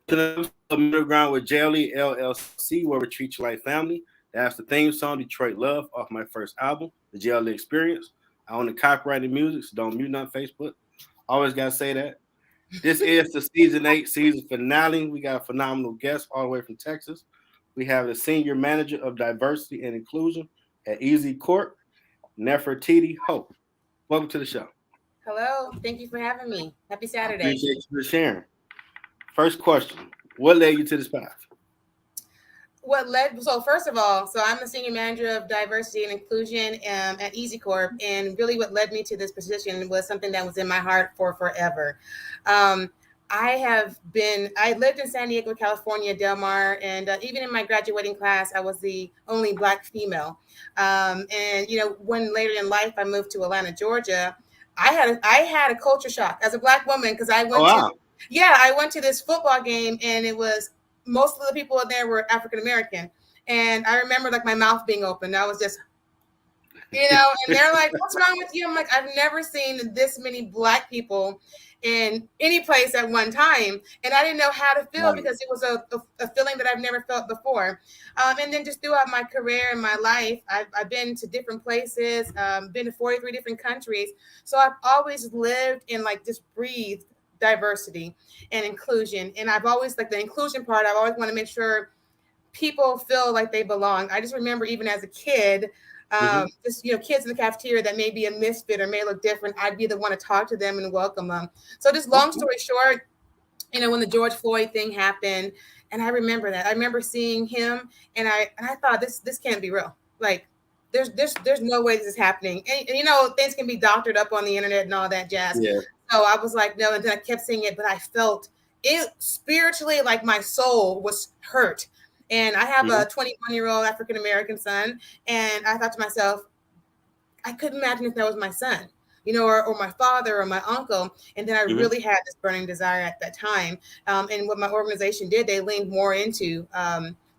To the Middle Ground with Jelly L.L.C, where we treat you like family. That's the theme song, Detroit Love, off my first album, The Jelly Experience. I own the copyrighted music, so don't mute on Facebook. Always got to say that. This is the season 8 season finale. We got a phenomenal guest all the way from Texas. We have the senior manager of diversity and inclusion at EZCORP, Neferiatiti Holt. Welcome to the show. Hello. Thank you for having me. Happy Saturday. Appreciate you for sharing. First question: what led you to this path? So first of all, I'm the senior manager of diversity and inclusion at EZCorp, and really what led me to this position was something that was in my heart for forever. I lived in San Diego, California, Del Mar, and even in my graduating class, I was the only Black female. When later in life I moved to Atlanta, Georgia, I had a culture shock as a Black woman because I went to this football game, and it was most of the people in there were African American, and I remember like my mouth being open. I was just, and they're like, "What's wrong with you?" I'm like, "I've never seen this many Black people in any place at one time," and I didn't know how to feel because it was a feeling that I've never felt before. And then just throughout my career and my life, I've been to different places, been to 43 different countries, so I've always lived and like just breathed diversity and inclusion. And I've always like the inclusion part. I always want to make sure people feel like they belong. I just remember even as a kid, kids in the cafeteria that may be a misfit or may look different, I'd be the one to talk to them and welcome them. So just long story short, when the George Floyd thing happened, and I remember that. I remember seeing him, and I thought this can't be real. Like there's no way this is happening. And things can be doctored up on the internet and all that jazz. Yeah. So I was like, no, and then I kept seeing it, but I felt it spiritually, like my soul was hurt. And I have a 21-year-old African-American son, and I thought to myself, I couldn't imagine if that was my son, or my father or my uncle. And then I really had this burning desire at that time. And what my organization did, they leaned more into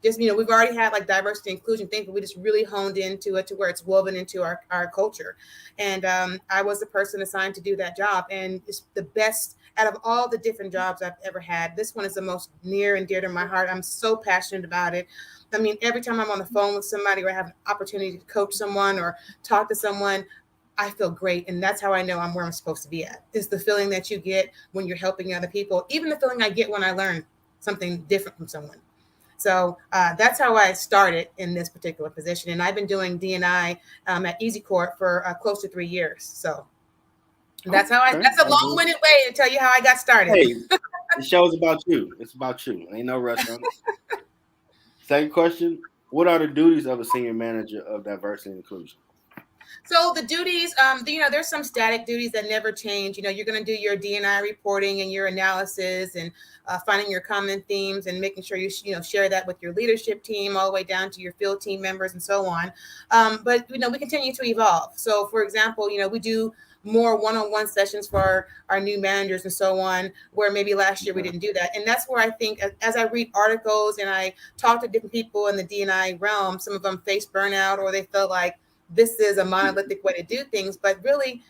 we've already had like diversity inclusion things, but we just really honed into it to where it's woven into our culture. And I was the person assigned to do that job. And it's the best out of all the different jobs I've ever had. This one is the most near and dear to my heart. I'm so passionate about it. I mean, every time I'm on the phone with somebody or I have an opportunity to coach someone or talk to someone, I feel great. And that's how I know I'm where I'm supposed to be at. It's the feeling that you get when you're helping other people, even the feeling I get when I learn something different from someone. So that's how I started in this particular position. And I've been doing D&I at EZCorp for close to 3 years. So that's a long-winded way to tell you how I got started. Hey, the show's about you. It's about you. Ain't no rush on it. Second question: what are the duties of a senior manager of diversity and inclusion? So the duties, there's some static duties that never change. You're going to do your D&I reporting and your analysis and finding your common themes and making sure you share that with your leadership team all the way down to your field team members and so on. But we continue to evolve. So, for example, we do more one-on-one sessions for our new managers and so on, where maybe last year we didn't do that. And that's where I think as I read articles and I talk to different people in the D&I realm, some of them face burnout or they feel like this is a monolithic way to do things. But really,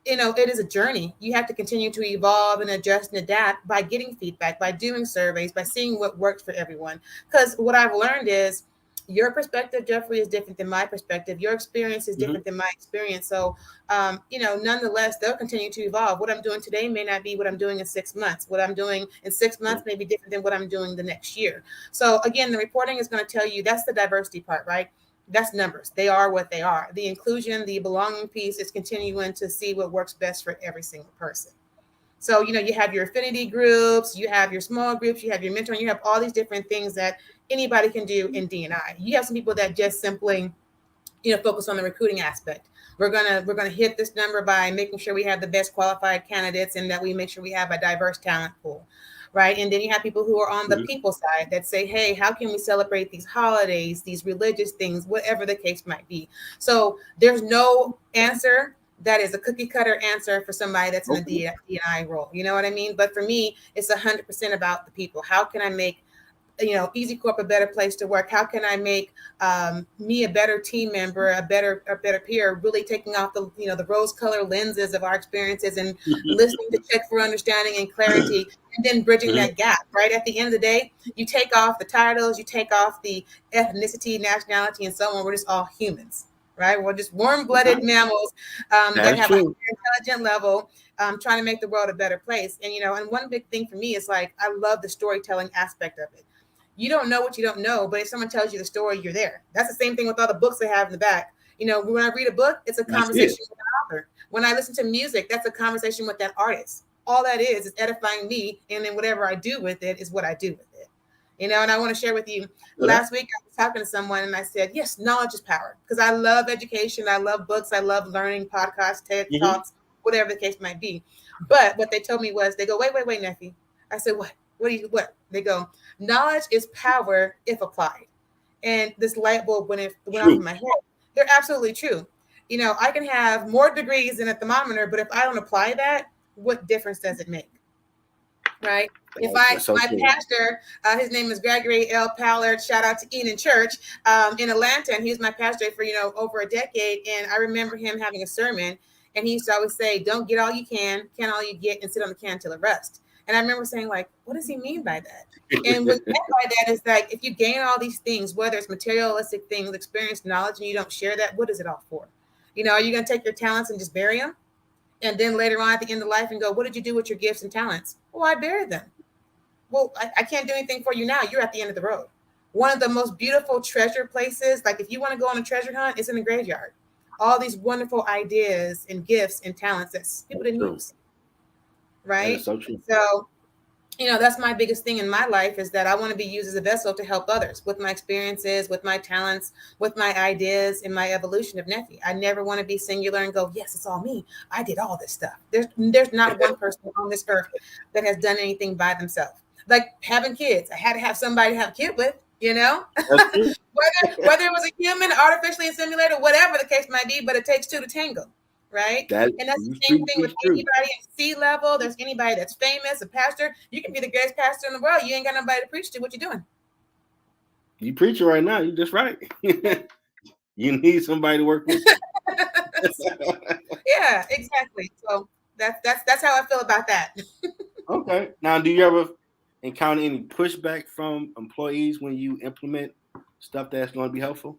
it is a journey. You have to continue to evolve and adjust and adapt by getting feedback, by doing surveys, by seeing what works for everyone. Because what I've learned is your perspective, Jeffrey, is different than my perspective. Your experience is different than my experience. So, nonetheless, they'll continue to evolve. What I'm doing today may not be what I'm doing in 6 months. What I'm doing in 6 months may be different than what I'm doing the next year. So, again, the reporting is going to tell you that's the diversity part, right? That's numbers. They are what they are. The inclusion, the belonging piece is continuing to see what works best for every single person. So, you have your affinity groups, you have your small groups, you have your mentoring, you have all these different things that anybody can do in D&I. You have some people that just simply, focus on the recruiting aspect. We're gonna hit this number by making sure we have the best qualified candidates and that we make sure we have a diverse talent pool. Right. And then you have people who are on the people side that say, hey, how can we celebrate these holidays, these religious things, whatever the case might be. So there's no answer that is a cookie cutter answer for somebody that's in a D&I role. You know what I mean? But for me, it's 100% about the people. How can I make EZCORP a better place to work? How can I make me a better team member, a better peer? Really taking off the rose-colored lenses of our experiences and listening to check for understanding and clarity, and then bridging Mhm. that gap. Right at the end of the day, you take off the titles, you take off the ethnicity, nationality, and so on. We're just all humans, right? We're just warm-blooded mammals That that is have a higher true. intelligent level, trying to make the world a better place. And one big thing for me is like I love the storytelling aspect of it. You don't know what you don't know, but if someone tells you the story, you're there. That's the same thing with all the books they have in the back. When I read a book, it's a That's it. conversation with an author. When I listen to music, that's a conversation with that artist. All that is edifying me, and then whatever I do with it is what I do with it. And I want to share with you. Last week, I was talking to someone, and I said, "Yes, knowledge is power," because I love education, I love books, I love learning, podcasts, TED Mhm. talks, whatever the case might be. But what they told me was, they go, "Wait, Nephi." I said, "What? What?" They go, "Knowledge is power if applied." And this light bulb went off in True. my head. They're absolutely true. I can have more degrees than a thermometer, but if I don't apply that, what difference does it make? Right? If That's so my true. pastor, his name is Gregory L. Pallard, shout out to Eden Church in Atlanta, and he was my pastor for over a decade. And I remember him having a sermon, and he used to always say, "Don't get all you can all you get, and sit on the can till it rusts." And I remember saying, like, what does he mean by that? And what he meant by that is like, if you gain all these things, whether it's materialistic things, experience, knowledge, and you don't share that, what is it all for? Are you going to take your talents and just bury them? And then later on at the end of life and go, what did you do with your gifts and talents? Well, I buried them. Well, I can't do anything for you now. You're at the end of the road. One of the most beautiful treasure places, like if you want to go on a treasure hunt, it's in the graveyard. All these wonderful ideas and gifts and talents that people That's didn't true. use, That is right? so true. So that's my biggest thing in my life, is that I want to be used as a vessel to help others with my experiences, with my talents, with my ideas, and my evolution of Nephi. I never want to be singular and go, yes, it's all me. I did all this stuff. There's not one person on this earth that has done anything by themselves. Like having kids, I had to have somebody to have a kid with, That's true. whether it was a human, artificially simulated, whatever the case might be, but it takes two to tango, right? That And that's you the same speak thing with is true. anybody at sea level. There's anybody that's famous, a pastor. You can be the greatest pastor in the world. You ain't got nobody to preach to. What you doing? You preaching right now. You just right. You need somebody to work with you. Yeah, exactly. So that's how I feel about that. Okay. Now, do you ever encounter any pushback from employees when you implement stuff that's going to be helpful?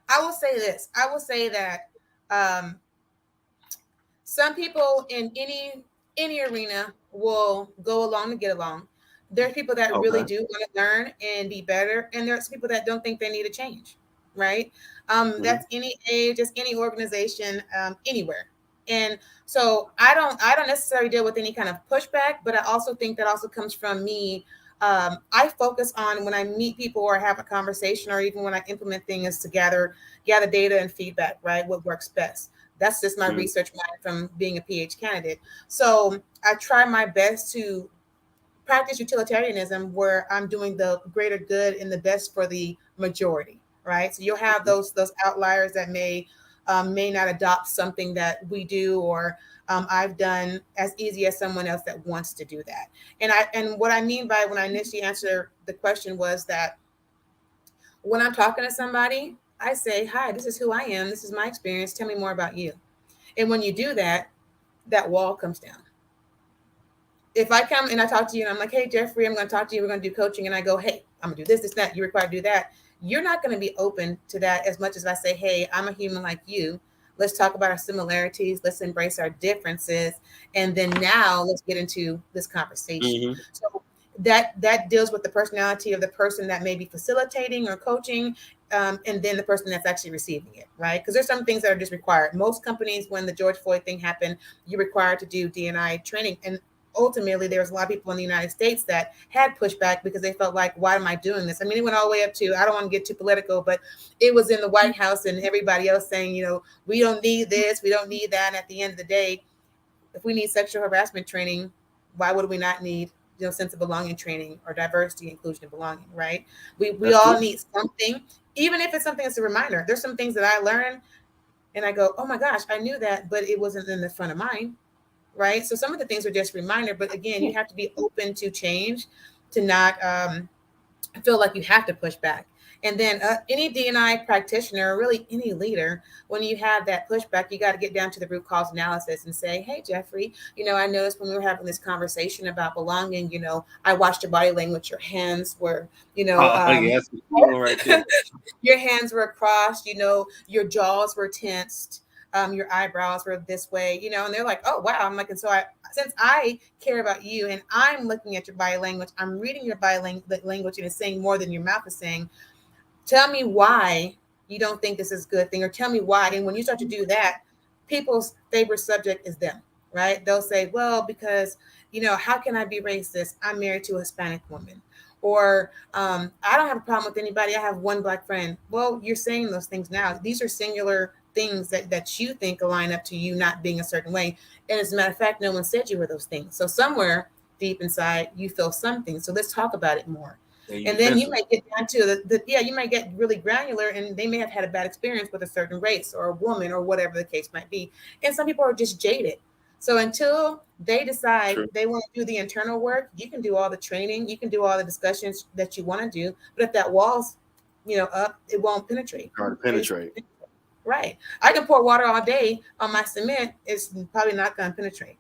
I will say this. I will say that um, some people in any arena will go along to get along. There's people that really Okay. do want to learn and be better, and there's people that don't think they need a change, right? Mhm. That's any age, just any organization, anywhere. And so I don't necessarily deal with any kind of pushback, but I also think that also comes from me. I focus on, when I meet people or have a conversation, or even when I implement things, to gather data and feedback, right? What works best. That's just my Mhm. research mind from being a PhD candidate. So I try my best to practice utilitarianism, where I'm doing the greater good and the best for the majority, right? So you'll have those outliers that may not adopt something that we do, or I've done as easy as someone else that wants to do that. And what I mean by, when I initially answered the question, was that when I'm talking to somebody, I say, "Hi, this is who I am. This is my experience. Tell me more about you." And when you do that, that wall comes down. If I come and I talk to you and I'm like, "Hey, Jeffrey, I'm going to talk to you. We're going to do coaching." And I go, "Hey, I'm going to do this, that. You're required to do that." You're not going to be open to that as much as I say, "Hey, I'm a human like you. Let's talk about our similarities. Let's embrace our differences. And then now let's get into this conversation." Mhm. So that deals with the personality of the person that may be facilitating or coaching, and then the person that's actually receiving it, right? Because there's some things that are just required. Most companies, when the George Floyd thing happened, you're required to do D&I training. And ultimately, there was a lot of people in the United States that had pushback because they felt like, why am I doing this? I mean, it went all the way up to, I don't want to get too political, but it was in the White House and everybody else saying, we don't need this, we don't need that. And at the end of the day, if we need sexual harassment training, why would we not need sense of belonging training, or diversity, inclusion, and belonging, right? We That's all true. need something, even if it's something that's a reminder. There's some things that I learned and I go, oh my gosh, I knew that, but it wasn't in the front of mind, right? So some of the things are just reminder, but again, you have to be open to change, to not feel like you have to push back. And then any D&I practitioner, or really any leader, when you have that pushback, you got to get down to the root cause analysis and say, hey, Jeffrey, I noticed when we were having this conversation about belonging, I watched your body language, your hands were, Oh, yeah, that's the key one right there. your hands were crossed, your jaws were tensed, your eyebrows were this way, and they're like, oh, wow. I'm like, and so since I care about you and I'm looking at your body language, I'm reading your body language and it's saying more than your mouth is saying. Tell me why you don't think this is a good thing, or tell me why. And when you start to do that, people's favorite subject is them, right? They'll say, well, because, how can I be racist? I'm married to a Hispanic woman. Or I don't have a problem with anybody. I have one Black friend. Well, you're saying those things now. These are singular things that you think align up to you not being a certain way. And as a matter of fact, no one said you were those things. So somewhere deep inside, you feel something. So let's talk about it more. And then you might get down to you might get really granular, and they may have had a bad experience with a certain race or a woman or whatever the case might be. And some people are just jaded. So until they decide they want to do the internal work, you can do all the training, you can do all the discussions that you want to do. But if that wall's, up, it won't penetrate. Hard to penetrate. Right. I can pour water all day on my cement. It's probably not going to penetrate.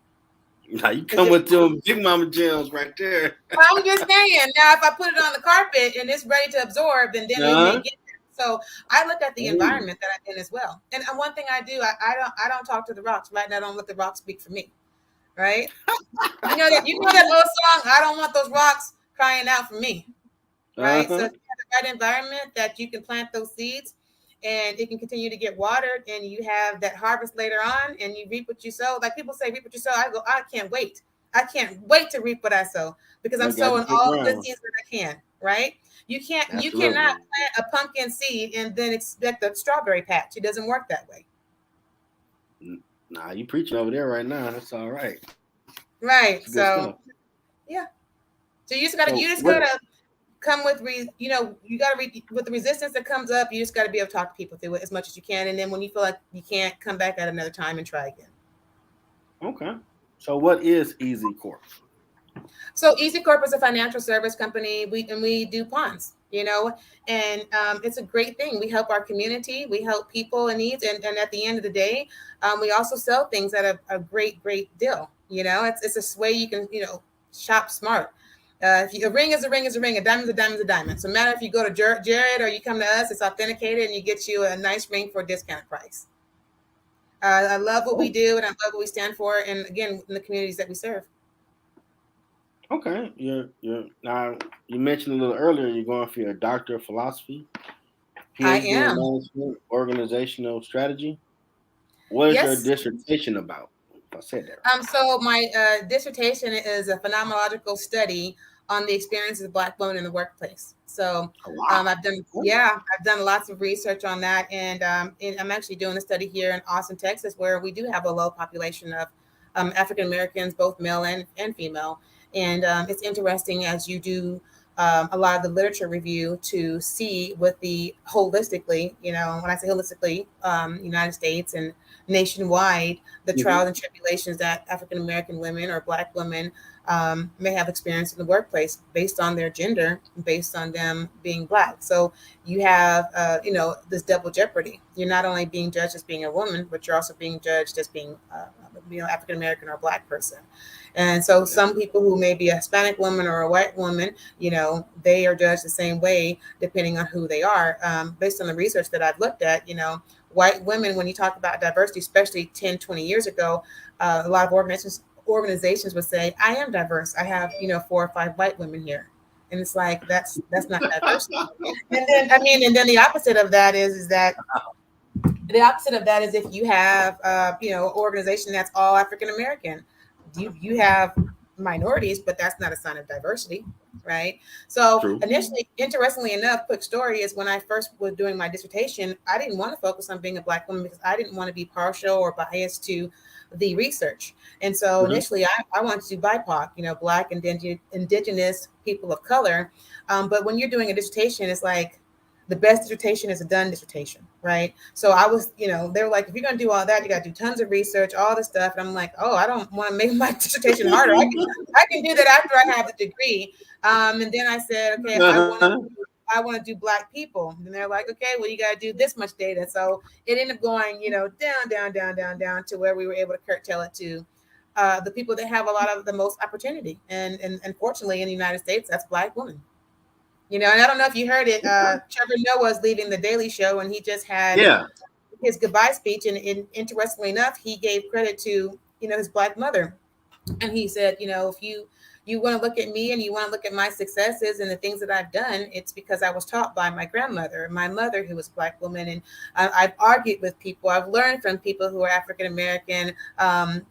Now you come with them big mama gems right there. I'm just saying. Now, if I put it on the carpet and it's ready to absorb, then it may get there. So I look at the environment that I'm in as well. And one thing I do, I don't talk to the rocks, right? And I don't let the rocks speak for me, right? You know that old song, I don't want those rocks crying out for me, right? So if you have the right environment that you can plant those seeds, and it can continue to get watered, and you have that harvest later on, and you reap what you sow. Like people say, reap what you sow. I go, I can't wait. I can't wait to reap what I sow, because I'm sowing all the seeds that I can, right? You cannot plant a pumpkin seed and then expect a strawberry patch. It doesn't work that way. Nah, you preaching over there right now. That's all right. Right. So, yeah. So you just gotta come with you got to with the resistance that comes up. You just got to be able to talk to people through it as much as you can, and then when you feel like you can't, come back at another time and try again. Okay. So what is EZCORP? So EZCORP is a financial service company. We do ponds, and it's a great thing. We help our community. We help people in needs, and at the end of the day, we also sell things at a great deal. It's a way you can shop smart. A ring is a ring is a ring. A diamond is a diamond is a diamond. So no matter if you go to Jared or you come to us, it's authenticated, and you get you a nice ring for a discounted price. I love what we do, and I love what we stand for, and again, in the communities that we serve. Okay, now you mentioned a little earlier you're going for your doctor of philosophy, PhD in management, organizational strategy. What is your dissertation about? If I said that. So my dissertation is a phenomenological study on the experiences of Black women in the workplace. So I've done lots of research on that, and I'm actually doing a study here in Austin, Texas, where we do have a low population of African Americans, both male and female. And it's interesting as you do a lot of the literature review to see with the holistically, when I say holistically, United States and nationwide, the trials and tribulations that African American women or Black women may have experienced in the workplace based on their gender, based on them being Black. So you have, this double jeopardy. You're not only being judged as being a woman, but you're also being judged as being, African American or Black person. And so some people who may be a Hispanic woman or a white woman, they are judged the same way depending on who they are. Based on the research that I've looked at, white women, when you talk about diversity, especially 10, 20 years ago, a lot of organizations would say, I am diverse. I have, 4 or 5 white women here. And it's like, that's not diversity. And then the opposite of that is that if you have, an organization that's all African American, you have minorities, but that's not a sign of diversity, right? So initially, interestingly enough, quick story is when I first was doing my dissertation, I didn't want to focus on being a Black woman because I didn't want to be partial or biased to the research. And so initially, I wanted to do BIPOC, Black, Indigenous, people of color. But when you're doing a dissertation, it's like, the best dissertation is a done dissertation, right? So I was, they were like, if you're gonna do all that, you gotta do tons of research, all this stuff. And I'm like, oh, I don't want to make my dissertation harder. I can do that after I have the degree. And then I said, okay, I want to do Black people. And they're like, okay, well, you got to do this much data. So it ended up going, down to where we were able to curtail it to the people that have a lot of the most opportunity. And unfortunately, in the United States, that's Black women. And I don't know if you heard it. Trevor Noah's leaving the Daily Show, and he just had his goodbye speech. And interestingly enough, he gave credit to his Black mother. And he said, if you want to look at me and you want to look at my successes and the things that I've done, it's because I was taught by my grandmother, my mother, who was a Black woman. And I've argued with people. I've learned from people who are African American,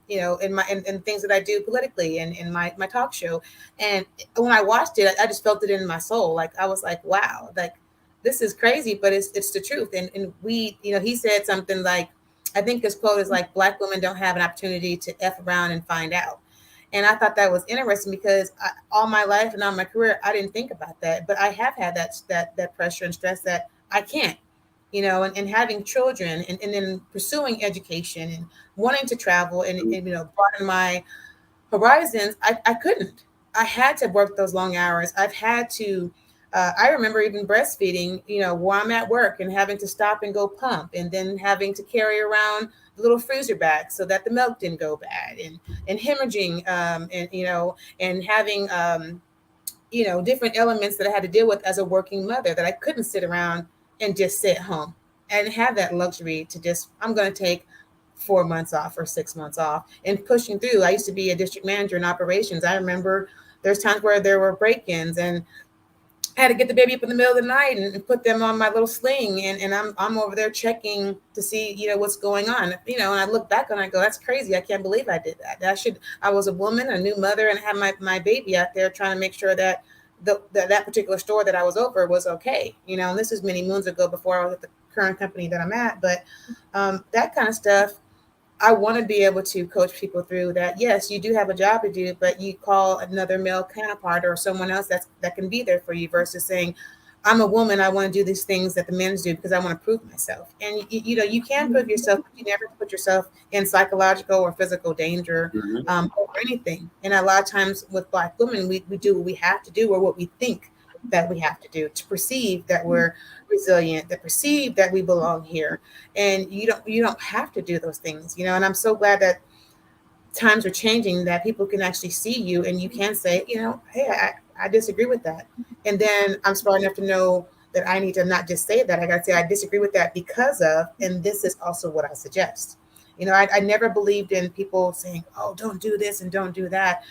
in things that I do politically and in my talk show. And when I watched it, I just felt it in my soul. Like, I was like, wow, like, this is crazy, but it's the truth. And we, he said something like, I think his quote is like, Black women don't have an opportunity to F around and find out. And I thought that was interesting because all my life and all my career, I didn't think about that. But I have had that pressure and stress that I can't, and having children and then pursuing education and wanting to travel and broaden my horizons. I couldn't. I had to work those long hours. I've had to. I remember even breastfeeding, while I'm at work and having to stop and go pump, and then having to carry around the little freezer bag so that the milk didn't go bad, and hemorrhaging, and having different elements that I had to deal with as a working mother, that I couldn't sit around and just sit home and have that luxury to just, I'm going to take 4 months off or 6 months off and pushing through. I used to be a district manager in operations. I remember there's times where there were break-ins, and I had to get the baby up in the middle of the night and put them on my little sling, and I'm over there checking to see what's going on, and I look back and I go, that's crazy. I can't believe I did that. I was a woman, a new mother, and I had my baby out there trying to make sure that that particular store that I was over was okay. And this is many moons ago before I was at the current company that I'm at, but that kind of stuff. I want to be able to coach people through that. Yes, you do have a job to do, but you call another male counterpart or someone else that can be there for you, versus saying, I'm a woman, I want to do these things that the men do because I want to prove myself. And you can prove yourself, but you never put yourself in psychological or physical danger or anything. And a lot of times with Black women, we do what we have to do, or what we think that we have to do, to perceive that we're resilient, to perceive that we belong here. And you don't have to do those things, and I'm so glad that times are changing, that people can actually see you and you can say, hey, I disagree with that. And then I'm smart enough to know that I need to not just say that. I got to say, I disagree with that because of, and this is also what I suggest. I never believed in people saying, oh, don't do this and don't do that.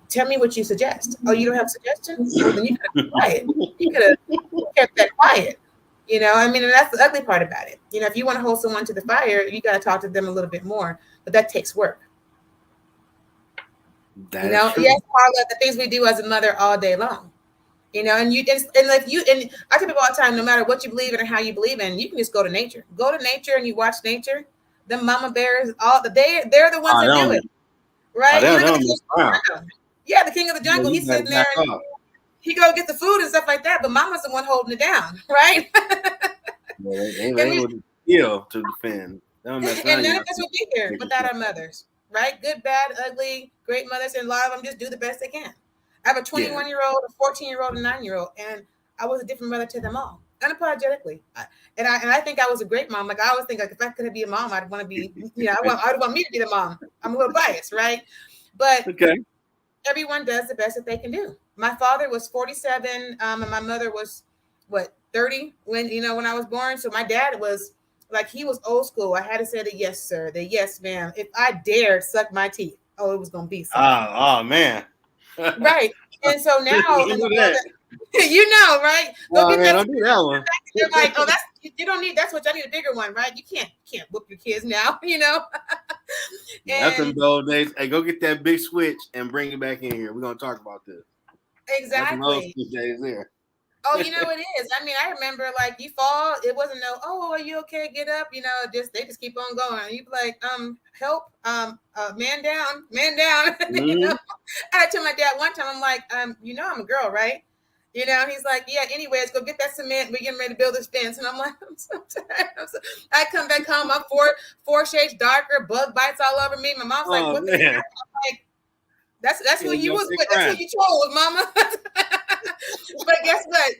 Tell me what you suggest. Oh, you don't have suggestions? Well, then you could have been quiet. You could have kept that quiet. And that's the ugly part about it. If you want to hold someone to the fire, you got to talk to them a little bit more, but that takes work. Yes, Carla, the things we do as a mother all day long, and I tell people all the time, no matter what you believe in or how you believe in, you can just go to nature and you watch nature. The mama bears, they're the ones that do it. Right? Yeah, the king of the jungle. He's sitting there and he go get the food and stuff like that, but mama's the one holding it down, right? They would kill to defend. And none of us would be here without our mothers, right? Good, bad, ugly, great mothers, and a lot of them just do the best they can. I have a 21-year-old, a 14-year-old, and 9-year-old, and I was a different mother to them all, unapologetically. And I think I was a great mom. Like, I always think, like, if I could be a mom, I'd want to be, I'd want me to be the mom. I'm a little biased, right? But everyone does the best that they can do. My father was 47, and my mother was 30 when I was born. So my dad was like, he was old school. I had to say the yes, sir, the yes, ma'am. If I dared suck my teeth, it was gonna be something. Oh man. Right. And so now right? Go get that. Don't do that one. You're like, oh, you don't need, that's what I need, a bigger one, right? You can't whoop your kids now, That's in the old days. Hey, go get that big switch and bring it back in here. We're gonna talk about this. Exactly. Days there. Oh, it is. I mean, I remember, like, you fall, it wasn't no, oh, are you okay? Get up, they just keep on going. And you'd be like, help, man down. Mm-hmm. I had to tell my dad one time, I'm like, I'm a girl, right? You know, he's like, yeah, anyways, go get that cement. We're getting ready to build this fence. And I'm like, I'm so tired. I come back home, I'm four shades darker, bug bites all over me. My mom's like, Oh what the man, heck? I'm like, that's who you was with. That's crying. who you told, mama. But guess what?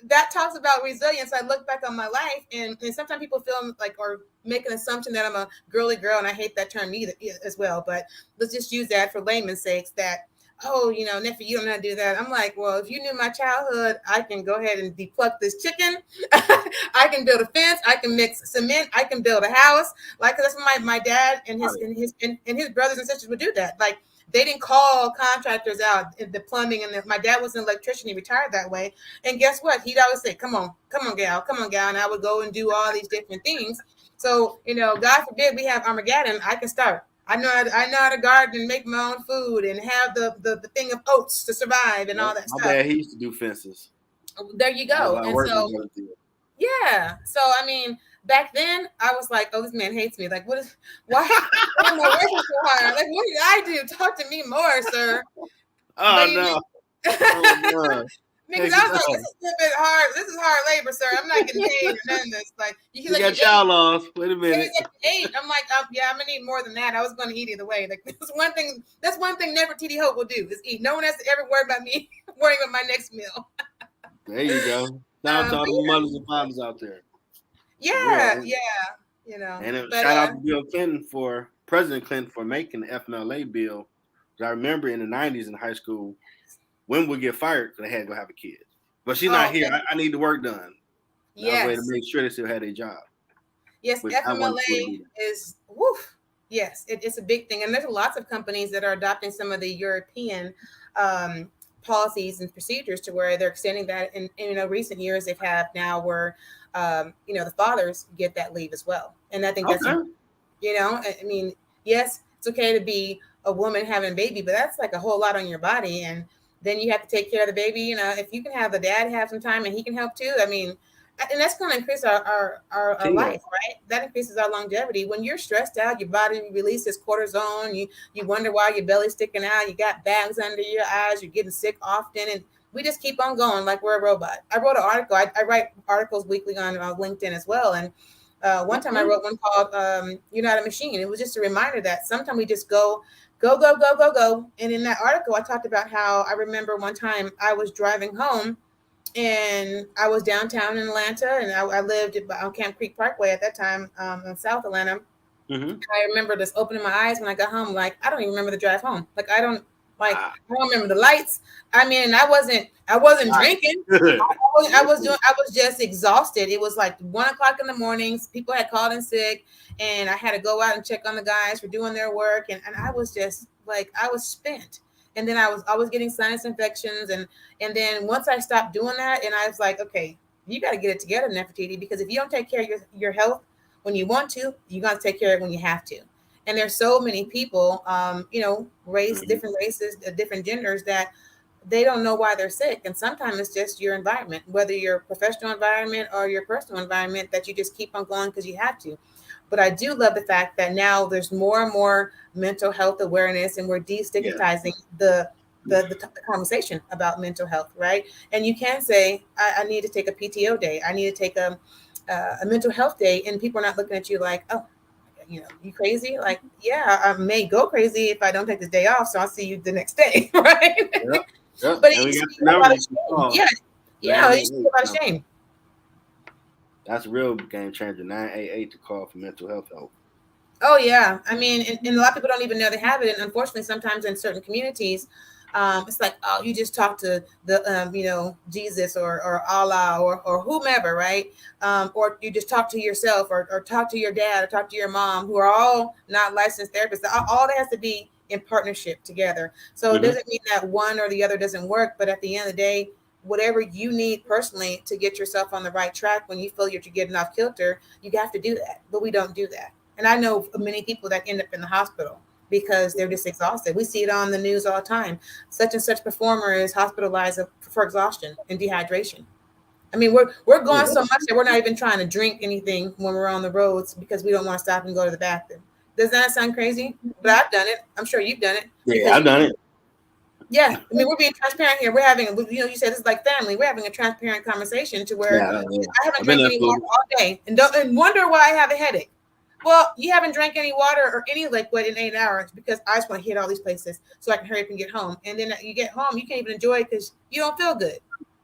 That talks about resilience. I look back on my life, and sometimes people feel like or make an assumption that I'm a girly girl, and I hate that term either as well. But let's just use that for layman's sakes. That oh, you know, Neffy, you don't know how to do that. I'm like, well, if you knew my childhood, I can go ahead and depulp this chicken. I can build a fence. I can mix cement. I can build a house. Like that's what my dad and his brothers and sisters would do that. Like they didn't call contractors out in the plumbing and my dad was an electrician. He retired that way. And guess what? He'd always say, come on, gal. And I would go and do all these different things. So, you know, God forbid we have Armageddon, I can start. I know how to garden and make my own food and have the thing of oats to survive and all that My stuff. dad, he used to do fences. There you go. And so, yeah. So, I mean, back then I was like, oh, this man hates me. Like, why am I working so hard? Like, what did I do? Talk to me more, sir. Oh, no. Oh, because I was like, this is a bit hard. This is hard labor, sir. I'm not getting paid or none of this. Like, you got child loss. Wait a minute. I'm like, yeah, I'm gonna need more than that. I was gonna eat either way. Like, that's one thing Neferiatiti Holt will do is eat. No one has to ever worry about me worrying about my next meal. There you go. Shout out to all the mothers and fathers out there. Yeah. You know. And shout out to President Clinton for making the FMLA bill. I remember in the 90s in high school, women would get fired because they had to go have a kid. But she's not here. I need the work done. Yes. Way to make sure they still had a job. Yes, FMLA is woof. Yes, it's a big thing. And there's lots of companies that are adopting some of the European policies and procedures to where they're extending that. In recent years, they have now where the fathers get that leave as well. And I think that's I mean, yes, it's okay to be a woman having a baby, but that's like a whole lot on your body. And then you have to take care of the baby. You know, if you can have the dad have some time and he can help too, I mean, and that's going to increase our life, right? That increases our longevity. When you're stressed out, your body releases cortisone. You wonder why your belly's sticking out. You got bags under your eyes. You're getting sick often. And we just keep on going like we're a robot. I wrote an article. I write articles weekly on LinkedIn as well. And one time I wrote one called You're Not a Machine. It was just a reminder that sometimes we just go. And in that article, I talked about how I remember one time I was driving home and I was downtown in Atlanta and I lived on Camp Creek Parkway at that time in South Atlanta. Mm-hmm. I remember just opening my eyes when I got home. Like, I don't even remember the drive home. Like, I don't remember the lights. I mean, I wasn't drinking. I was just exhausted. It was like 1:00 in the mornings. People had called in sick and I had to go out and check on the guys for doing their work. And I was just like, I was spent. And then I was getting sinus infections. And then once I stopped doing that and I was like, okay, you got to get it together, Neferiatiti, because if you don't take care of your health when you want to, you got to take care of it when you have to. And there's so many people, different races, different genders that they don't know why they're sick. And sometimes it's just your environment, whether your professional environment or your personal environment, that you just keep on going because you have to. But I do love the fact that now there's more and more mental health awareness and we're destigmatizing the conversation about mental health, right? And you can say, I need to take a PTO day. I need to take a mental health day. And people are not looking at you like, oh, you crazy? Like, yeah, I may go crazy if I don't take this day off. So I'll see you the next day, right? Yep. But you speak about a shame. Yeah, you speak about a shame. That's a real game changer. 988 to call for mental health help. Oh yeah, I mean, and a lot of people don't even know they have it. And unfortunately, sometimes in certain communities, it's like, oh, you just talk to the Jesus or Allah or whomever, right? Or you just talk to yourself or talk to your dad or talk to your mom, who are all not licensed therapists. All that has to be in partnership together. So It doesn't mean that one or the other doesn't work, but at the end of the day, whatever you need personally to get yourself on the right track, when you feel you're getting off kilter, you have to do that. But we don't do that. And I know many people that end up in the hospital because they're just exhausted. We see it on the news all the time. Such and such performer is hospitalized for exhaustion and dehydration. I mean, we're going so much that we're not even trying to drink anything when we're on the roads because we don't want to stop and go to the bathroom. Does that sound crazy? But I've done it. I'm sure you've done it. Yeah, I've done it. Yeah, I mean, we're being transparent here. We're having, you said this is like family. We're having a transparent conversation to where Yeah. I haven't I've been drank there any for water all day and wonder why I have a headache. Well, you haven't drank any water or any liquid in 8 hours because I just want to hit all these places so I can hurry up and get home. And then you get home, you can't even enjoy it because you don't feel good.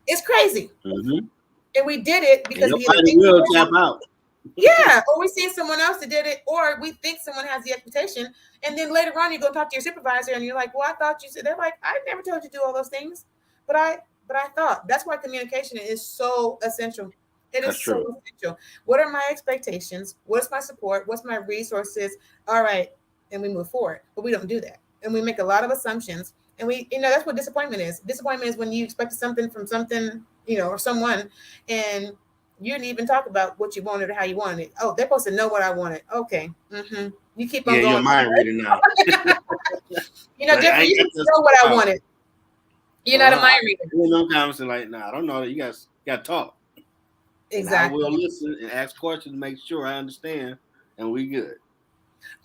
It's crazy. mm-hmm. And we did it And because your either body will tap out. yeah, or we see someone else that did it, or we think someone has the expectation, and then later on you go talk to your supervisor and you're like, "Well, I thought you said." They're like, "I never told you to do all those things," but I thought. That's why communication is so essential. It That's is so true. essential. What are my expectations? What's my support? What's my resources? All right, and we move forward. But we don't do that, and we make a lot of assumptions. And that's what disappointment is. Disappointment is when you expect something from something, or someone, and you didn't even talk about what you wanted or how you wanted it. Oh, they're supposed to know what I wanted. Okay. You keep on Yeah, you're going. a mind reader now. I Jeffrey, ain't you got didn't this know what I out. wanted. You're not a mind reader. You know, conversation like, nah, I don't know that. You guys got to talk, and I will Exactly. listen and ask questions to make sure I understand, and we good.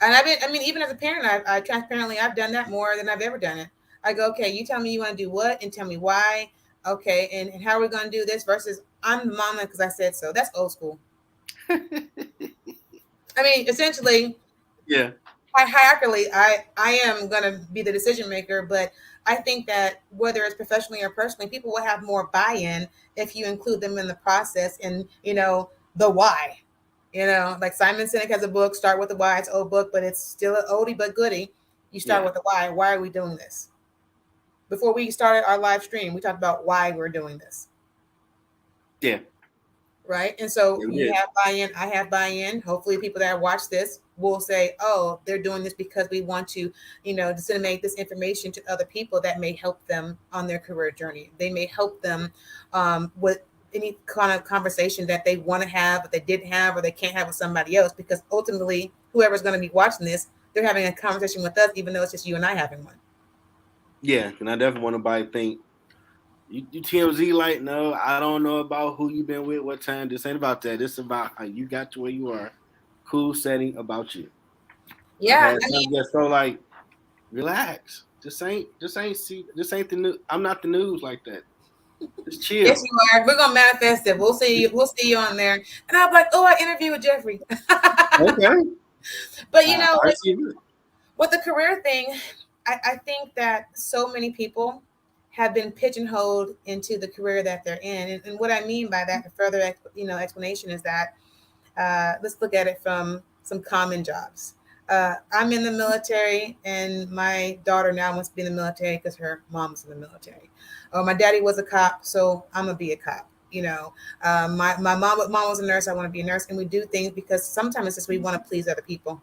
And even as a parent, I transparently, I've done that more than I've ever done it. I go, okay, you tell me you want to do what and tell me why. Okay. And how are we going to do this versus I'm the mama because I said so. That's old school. I mean, essentially, Yeah. hierarchically, I am going to be the decision maker, but I think that whether it's professionally or personally, people will have more buy-in if you include them in the process and the why. Like Simon Sinek has a book, Start with the Why. It's an old book, but it's still an oldie but goodie. You start Yeah. with the why. Why are we doing this? Before we started our live stream, we talked about why we're doing this. Yeah. Right. And so Yeah, we you did. have buy-in, I have buy-in. Hopefully people that watch this will say, oh, they're doing this because we want to, disseminate this information to other people that may help them on their career journey. They may help them with any kind of conversation that they want to have, but they didn't have, or they can't have with somebody else, because ultimately whoever's going to be watching this, they're having a conversation with us, even though it's just you and I having one. Yeah. And I definitely want nobody to think you TMZ like, no, I don't know about who you've been with, what time. This ain't about that. This about how you got to where you are. Cool setting about you. I've Yeah. had some get so like, relax. This ain't the news. I'm not the news like that. Just Yes, chill. you are. We're gonna manifest it. We'll see you. We'll see you on there. And I'm like, oh, I interviewed with Jeffrey. Okay. But I see it. with the career thing, I think that so many people have been pigeonholed into the career that they're in, and what I mean by that, the further explanation is that let's look at it from some common jobs. I'm in the military, and my daughter now wants to be in the military because her mom was in the military. Or my daddy was a cop, so I'm gonna be a cop. My mom was a nurse. I want to be a nurse, and we do things because sometimes it's just we want to please other people,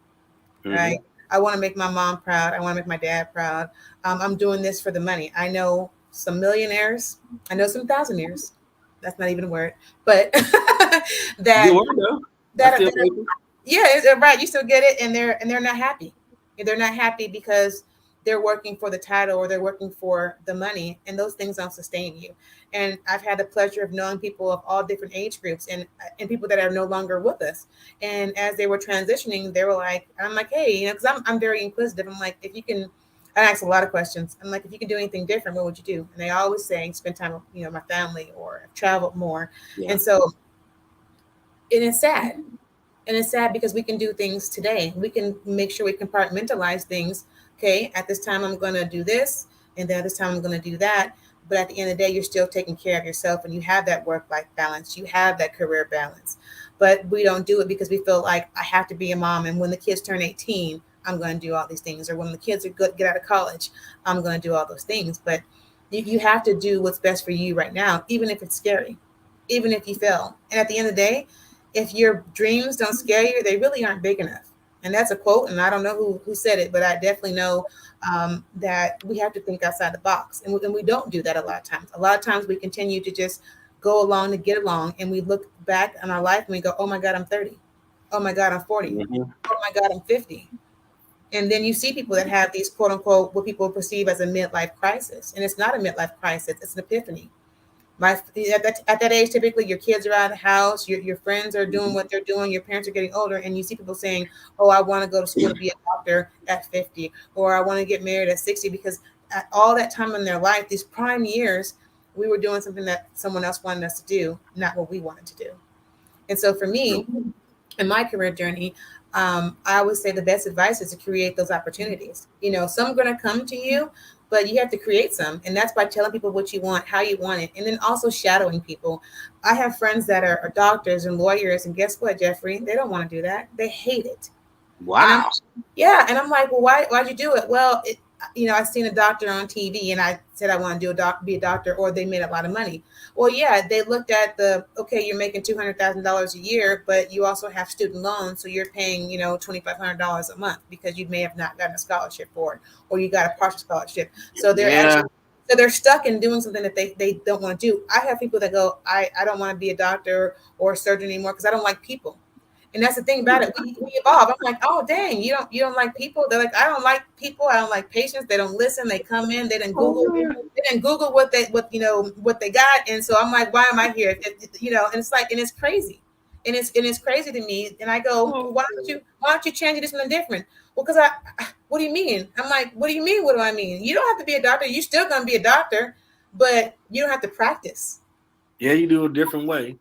right? Mm-hmm. I want to make my mom proud. I want to make my dad proud. I'm doing this for the money. I know some millionaires. I know some thousandaires. That's not even a word, but Good that work though. I that, still that paper. yeah, right. You still get it, and they're not happy. And they're not happy because they're working for the title or they're working for the money, and those things don't sustain you. And I've had the pleasure of knowing people of all different age groups and people that are no longer with us. And as they were transitioning, they were like, I'm like, hey, because I'm very inquisitive. I'm like, if you can. I ask a lot of questions. I'm like, if you can do anything different, what would you do? And they always say, spend time with my family or travel more. Yeah. And so it is sad, and it's sad because we can do things today. We can make sure we compartmentalize things. Okay, at this time I'm going to do this, and then at this time I'm going to do that. But at the end of the day, you're still taking care of yourself, and you have that work-life balance. You have that career balance. But we don't do it because we feel like I have to be a mom, and when the kids turn 18, I'm going to do all these things. Or when the kids are good, get out of college, I'm going to do all those things. But you have to do what's best for you right now, even if it's scary, even if you fail. And at the end of the day, if your dreams don't scare you, they really aren't big enough. And that's a quote, and I don't know who said it, but I definitely know that we have to think outside the box, and we don't do that a lot of times. A lot of times we continue to just go along to get along, and we look back on our life and we go, "Oh my God, I'm 30. Oh my God, I'm 40. Mm-hmm. Oh my God, I'm 50." And then you see people that have these quote unquote what people perceive as a midlife crisis, and it's not a midlife crisis; it's an epiphany. At that age, typically your kids are out of the house, your friends are doing what they're doing, your parents are getting older, and you see people saying, "Oh, I want to go to school to be a doctor at 50, or I want to get married at 60 because at all that time in their life, these prime years, we were doing something that someone else wanted us to do, not what we wanted to do. And so for me, in my career journey, I always say the best advice is to create those opportunities. Some are going to come to you, but you have to create some. And that's by telling people what you want, how you want it, and then also shadowing people. I have friends that are doctors and lawyers, and guess what, Jeffrey? They don't want to do that. They hate it. And I'm Wow. yeah, and I'm like, well, why'd you do it? Well, I seen a doctor on TV, and I said I want to be a doctor, or they made a lot of money. Well, yeah, they looked at okay, you're making $200,000 a year, but you also have student loans, so you're paying $2,500 a month because you may have not gotten a scholarship for it, or you got a partial scholarship. So they're Yeah. actually so they're stuck in doing something that they don't want to do. I have people that go, I don't want to be a doctor or a surgeon anymore because I don't like people. And that's the thing about it. We evolve. I'm like, oh dang, you don't like people. They're like, I don't like people. I don't like patients. They don't listen. They come in. They didn't Google what they got. And so I'm like, why am I here? And it's like, and it's crazy, and it's crazy to me. And I go, well, why don't you change it to something different? Well, because what do you mean? I'm like, what do you mean? What do I mean? You don't have to be a doctor. You're still gonna be a doctor, but you don't have to practice. Yeah, you do a different way.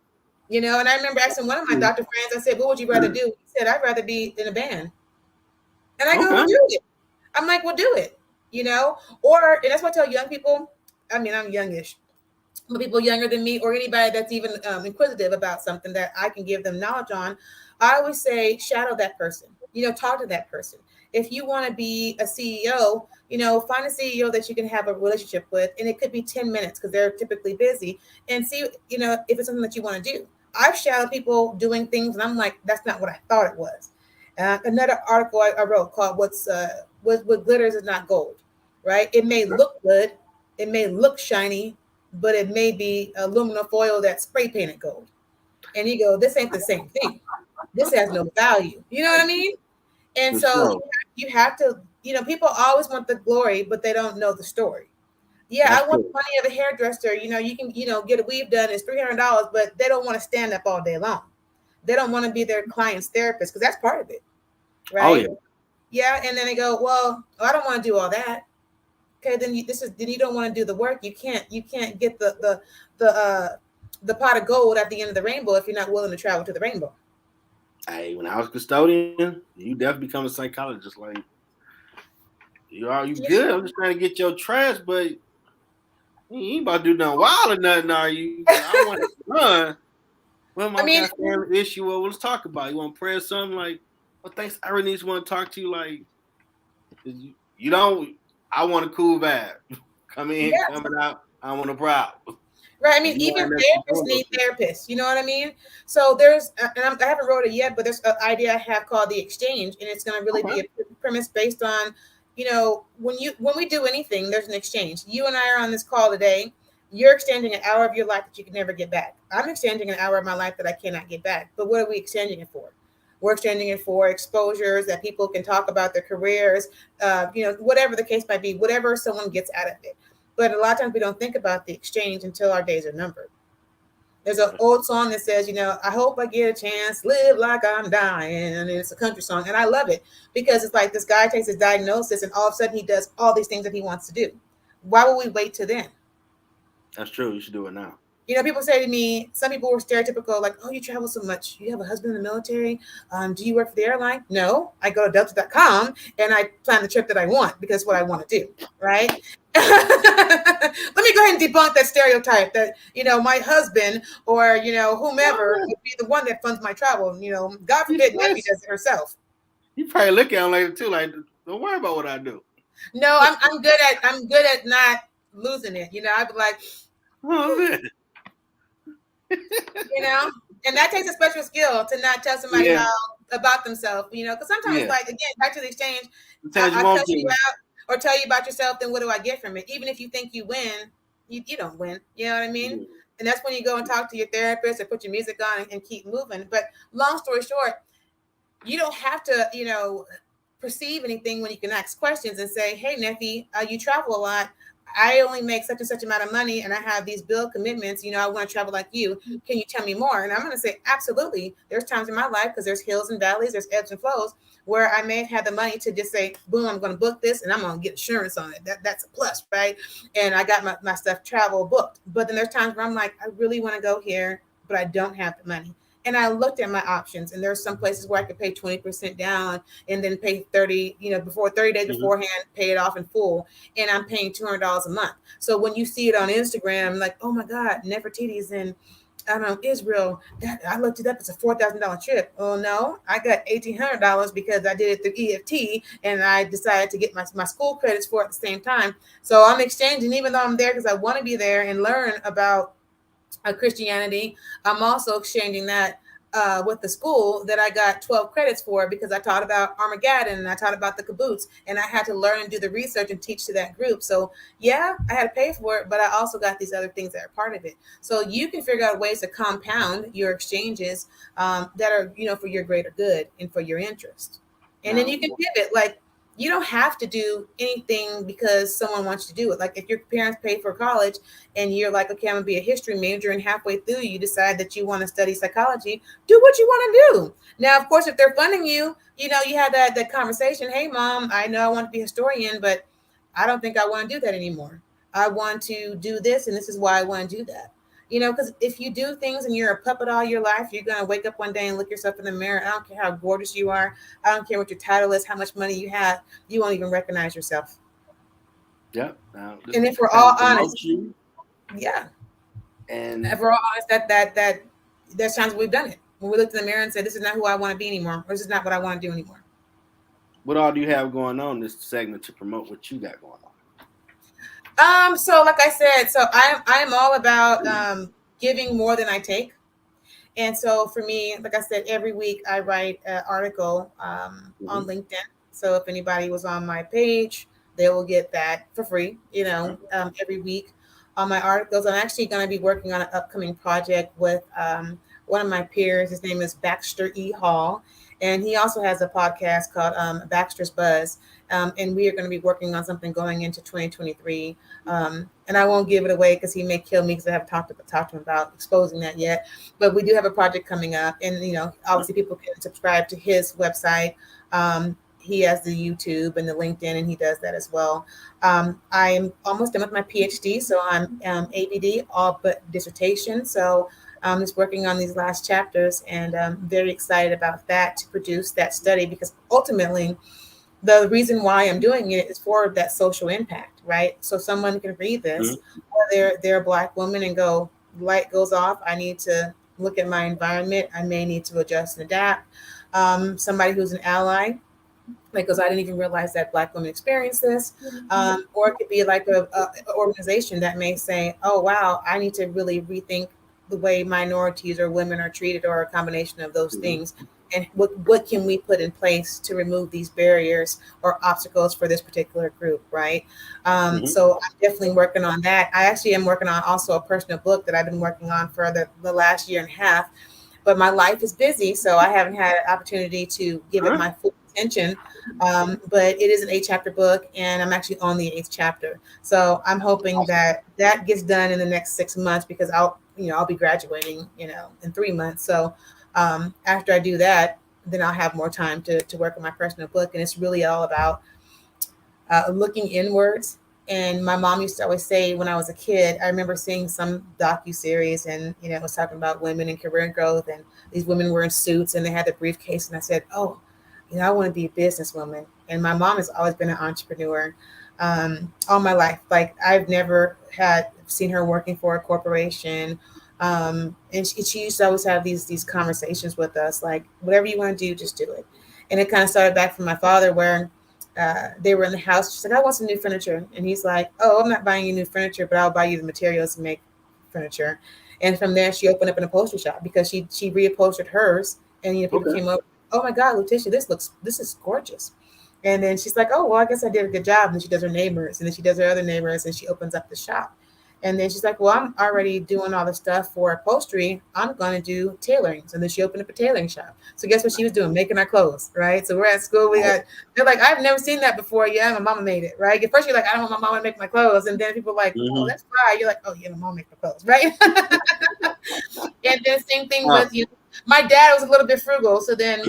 And I remember asking one of my doctor friends, I said, what would you rather do? He said, I'd rather be in a band. And I go, well, Okay. do it. I'm like, well, do it. And that's what I tell young people. I mean, I'm youngish, but people younger than me or anybody that's even inquisitive about something that I can give them knowledge on, I always say, shadow that person, talk to that person. If you want to be a CEO, find a CEO that you can have a relationship with, and it could be 10 minutes because they're typically busy, and see, if it's something that you want to do. I've shadowed people doing things, and I'm like, that's not what I thought it was. Another article I wrote called what glitters is not gold, right? It may look good, it may look shiny, but it may be aluminum foil that's spray painted gold. And you go, this ain't the same thing. This has no value. You know what I mean? And For so sure. you have to, people always want the glory, but they don't know the story. Yeah, That's I want true. the money of a hairdresser. You can, get a weave done. It's $300, but they don't want to stand up all day long. They don't want to be their client's therapist because that's part of it, Oh right? yeah. Yeah, and then they go, well, I don't want to do all that. Okay, then you don't want to do the work. You can't get the pot of gold at the end of the rainbow if you're not willing to travel to the rainbow. Hey, when I was custodian, you definitely become a psychologist. Like you Yeah, good. I'm just trying to get your trash, but you ain't about to do nothing wild or nothing, are you? I want to run. Well, I mom mean, got family issue. Well, let's talk about it. You want to pray or something? Like, well, thanks. I really just want to talk to you. Like, you don't. I want a cool vibe. Come in, yeah, coming out. I want a problem. right. I mean, You even want to therapists doing those need things. therapists. You know what I mean? So there's, I haven't wrote it yet, but there's an idea I have called the exchange, and it's going to really Okay. be a premise based on, when we do anything, there's an exchange. You and I are on this call today. You're exchanging an hour of your life that you can never get back. I'm exchanging an hour of my life that I cannot get back. But what are we exchanging it for? We're exchanging it for exposures that people can talk about their careers, whatever the case might be, whatever someone gets out of it. But a lot of times we don't think about the exchange until our days are numbered. There's an old song that says, I hope I get a chance, live like I'm dying. And it's a country song. And I love it because it's like this guy takes his diagnosis and all of a sudden he does all these things that he wants to do. Why would we wait till then? That's true. You should do it now. People say to me, some people were stereotypical, like, oh, you travel so much. You have a husband in the military. Do you work for the airline? No, I go to delta.com and I plan the trip that I want because it's what I want to do. Right. Let me go ahead and debunk that stereotype that, my husband or, whomever Oh, would be the one that funds my travel. God you forbid Neffy stress. does it herself. You probably look at him later too. Like, don't worry about what I do. No, I'm good at not losing it. I'd be like, Oh man. you know and that takes a special skill to not tell somebody Yeah. how about themselves, because sometimes, Yeah. like, again, back to the exchange. Sometimes you I won't cuss get you me. out or tell you about yourself, then what do I get from it? Even if you think you win, you don't win. You know what I mean? And that's when you go and talk to your therapist or put your music on and keep moving. But long story short, you don't have to, perceive anything when you can ask questions and say, hey, Neffy, you travel a lot. I only make such and such amount of money and I have these bill commitments, I want to travel like you. Can you tell me more? And I'm going to say, absolutely. There's times in my life, because there's hills and valleys, there's ebbs and flows, where I may have the money to just say, boom, I'm going to book this and I'm going to get insurance on it. That's a plus, right? And I got my stuff travel booked. But then there's times where I'm like, I really want to go here, but I don't have the money. And I looked at my options, and there's some places where I could pay 20% down and then pay 30, before 30 days beforehand, pay it off in full. And I'm paying $200 a month. So when you see it on Instagram, like, oh my God, Nefertiti's in, I don't know, Israel. I looked it up. It's a $4,000 trip. Oh no, I got $1,800 because I did it through EFT, and I decided to get my school credits for it at the same time. So I'm exchanging, even though I'm there because I want to be there and learn about Christianity. I'm also exchanging that with the school that I got 12 credits for, because I taught about Armageddon and I taught about the kibbutz, and I had to learn and do the research and teach to that group. So yeah, I had to pay for it, but I also got these other things that are part of it. So you can figure out ways to compound your exchanges that are, for your greater good and for your interest. And then you can pivot. Like, you don't have to do anything because someone wants you to do it. Like if your parents pay for college and you're like, okay, I'm gonna be a history major, and halfway through you decide that you want to study psychology, do what you want to do. Now, of course, if they're funding you, you have that conversation. Hey, mom, I know I want to be a historian, but I don't think I want to do that anymore. I want to do this, and this is why I want to do that. Because if you do things and you're a puppet all your life, you're going to wake up one day and look yourself in the mirror. I don't care how gorgeous you are. I don't care what your title is, how much money you have. You won't even recognize yourself. Yeah. And if we're all honest, yeah. And if we're all honest, that there's times we've done it. When we looked in the mirror and said, this is not who I want to be anymore, or this is not what I want to do anymore. What all do you have going on in this segment to promote what you got going on? So like I said, so I'm all about giving more than I take. And so for me, like I said, every week I write an article on LinkedIn. So if anybody was on my page, they will get that for free, every week on my articles. I'm actually going to be working on an upcoming project with one of my peers. His name is Baxter E. Hall. And he also has a podcast called Baxter's Buzz. And we are going to be working on something going into 2023. And I won't give it away because he may kill me because I haven't talked to him about exposing that yet. But we do have a project coming up. And, obviously people can subscribe to his website. He has the YouTube and the LinkedIn, and he does that as well. I am almost done with my PhD. So I'm ABD, all but dissertation. So I'm just working on these last chapters, and I'm very excited about that, to produce that study, because ultimately the reason why I'm doing it is for that social impact, right? So someone can read this, or they're a Black woman, and go, light goes off. I need to look at my environment. I may need to adjust and adapt. Somebody who's an ally, because I didn't even realize that Black women experience this. Or it could be like a organization that may say, oh, wow, I need to really rethink the way minorities or women are treated, or a combination of those things. And what can we put in place to remove these barriers or obstacles for this particular group, right? So I'm definitely working on that. I actually am working on also a personal book that I've been working on for the last year and a half. But my life is busy, so I haven't had an opportunity to give it my full attention. But it is an 8-chapter book, and I'm actually on the 8th chapter. So I'm hoping that gets done in the next 6 months, because I'll be graduating, in 3 months. So after I do that, then I'll have more time to work on my personal book. And it's really all about looking inwards. And my mom used to always say, when I was a kid, I remember seeing some docuseries, and it was talking about women and career growth, and these women were in suits and they had the briefcase, and I said, oh, I want to be a businesswoman. And my mom has always been an entrepreneur all my life. Like, I've never seen her working for a corporation. And she used to always have these conversations with us, like, whatever you want to do, just do it. And it kind of started back from my father, where they were in the house. She said, I want some new furniture. And he's like, oh, I'm not buying you new furniture, but I'll buy you the materials to make furniture. And from there, she opened up an upholstery shop, because she reupholstered hers. And people came over, oh my God, Letitia, this is gorgeous. And then she's like, oh, well, I guess I did a good job. And then she does her neighbors, and then she does her other neighbors, and she opens up the shop. And then she's like, well, I'm already doing all the stuff for upholstery. I'm going to do tailoring. So then she opened up a tailoring shop. So guess what she was doing? Making our clothes, right? So we're at school. They're like, I've never seen that before. Yeah, my mama made it, right? At first you're like, I don't want my mama to make my clothes. And then people are like, oh, Mm-hmm. that's fine. You're like, oh, yeah, my mom makes my clothes, right? And then same thing with, my dad was a little bit frugal. So then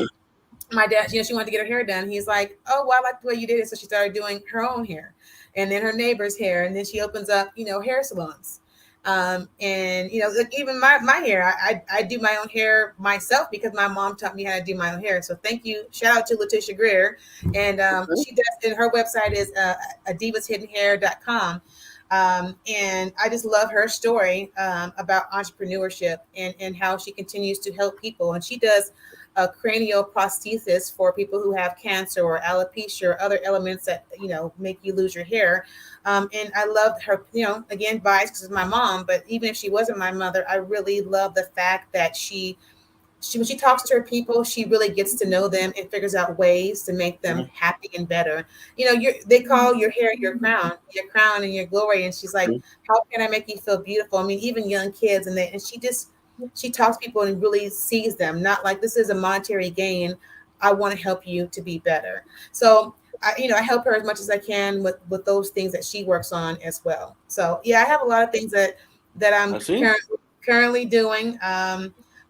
my dad, she wanted to get her hair done. He's like, oh, well, I like the way you did it. So she started doing her own hair and then her neighbor's hair. And then she opens up, hair salons. And like even my hair, I do my own hair myself because my mom taught me how to do my own hair. So thank you. Shout out to Letitia Greer. And she does, and her website is adivashiddenhair.com. And I just love her story about entrepreneurship and how she continues to help people. And she does a cranial prosthesis for people who have cancer or alopecia or other elements that make you lose your hair. And I loved her, again, biased because it's my mom, but even if she wasn't my mother, I really love the fact that she when she talks to her people, she really gets to know them and figures out ways to make them happy and better. They call your hair your crown and your glory. And she's like, how can I make you feel beautiful? I mean, even young kids, and she talks to people and really sees them, not like this is a monetary gain. I want to help you to be better. So I help her as much as I can with those things that she works on as well. So yeah, I have a lot of things that I'm currently doing.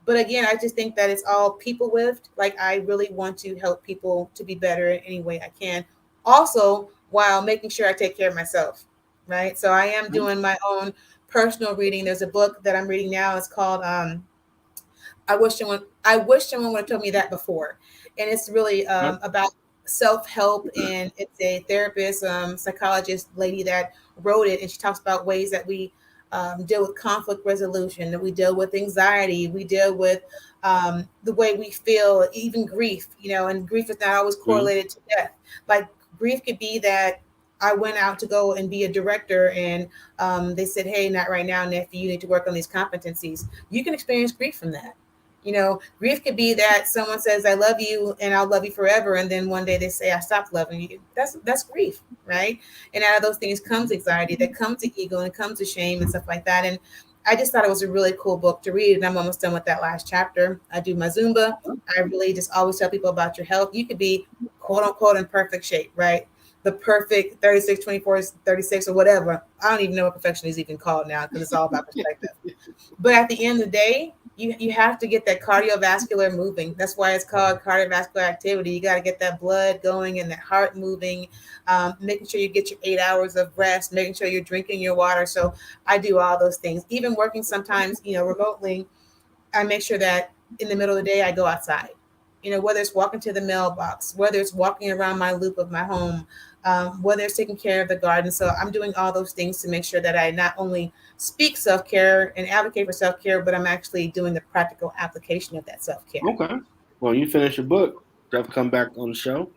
But again, I just think that it's all people lived. Like I really want to help people to be better in any way I can. Also, while making sure I take care of myself, right? So I am doing my own personal reading. There's a book that I'm reading now. It's called I wish someone would have told me that before. And it's really about self-help, and it's a therapist, psychologist lady that wrote it, and she talks about ways that we deal with conflict resolution, that we deal with anxiety, we deal with the way we feel, even grief, and grief is not always correlated to death. Like grief could be that I went out to go and be a director, and they said, hey, not right now, nephew, you need to work on these competencies. You can experience grief from that. Grief could be that someone says, I love you and I'll love you forever. And then one day they say, I stopped loving you. That's grief, right? And out of those things comes anxiety, that comes to ego, and comes to shame and stuff like that. And I just thought it was a really cool book to read. And I'm almost done with that last chapter. I do my Zumba. I really just always tell people about your health. You could be quote unquote in perfect shape, right? The perfect 36, 24, 36 or whatever. I don't even know what perfection is even called now because it's all about perspective. But at the end of the day, you have to get that cardiovascular moving. That's why it's called cardiovascular activity. You got to get that blood going and that heart moving, making sure you get your 8 hours of rest, making sure you're drinking your water. So I do all those things. Even working sometimes, remotely, I make sure that in the middle of the day, I go outside. Whether it's walking to the mailbox, whether it's walking around my loop of my home, whether it's taking care of the garden. So I'm doing all those things to make sure that I not only speak self-care and advocate for self-care, but I'm actually doing the practical application of that self-care. Okay. Well, you finish your book, definitely come back on the show.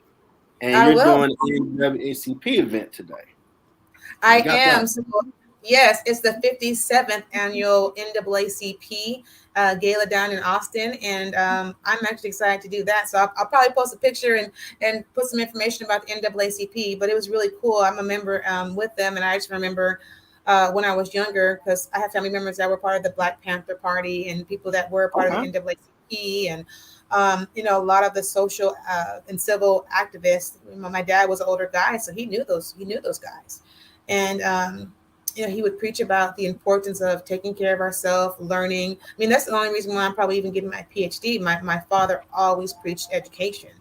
And I you're will. doing an NAACP event today. I am. So, yes, it's the 57th annual NAACP gala down in Austin, and I'm actually excited to do that. So I'll probably post a picture and put some information about the NAACP. But it was really cool. I'm a member with them, and I just remember when I was younger, because I have family members that were part of the Black Panther Party and people that were part of the NAACP, and a lot of the social and civil activists. My dad was an older guy, so he knew those guys. And he would preach about the importance of taking care of ourselves, learning. I mean, that's the only reason why I'm probably even getting my PhD. My father always preached education.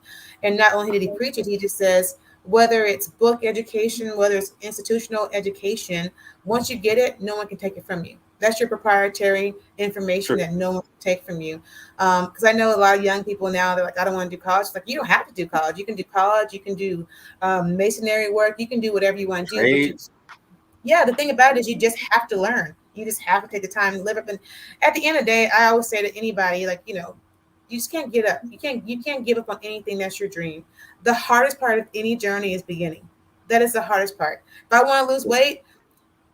And not only did he preach it, he just says, whether it's book education, whether it's institutional education, once you get it, no one can take it from you. That's your proprietary information that no one can take from you. Because I know a lot of young people now, they're like, I don't want to do college. It's like, you don't have to do college. You can do college. You can do masonry work. You can do whatever you want to do. But the thing about it is you just have to learn. You just have to take the time to live up. And at the end of the day, I always say to anybody, like, you just can't get up. You can't give up on anything that's your dream. The hardest part of any journey is beginning. That is the hardest part. If I want to lose weight,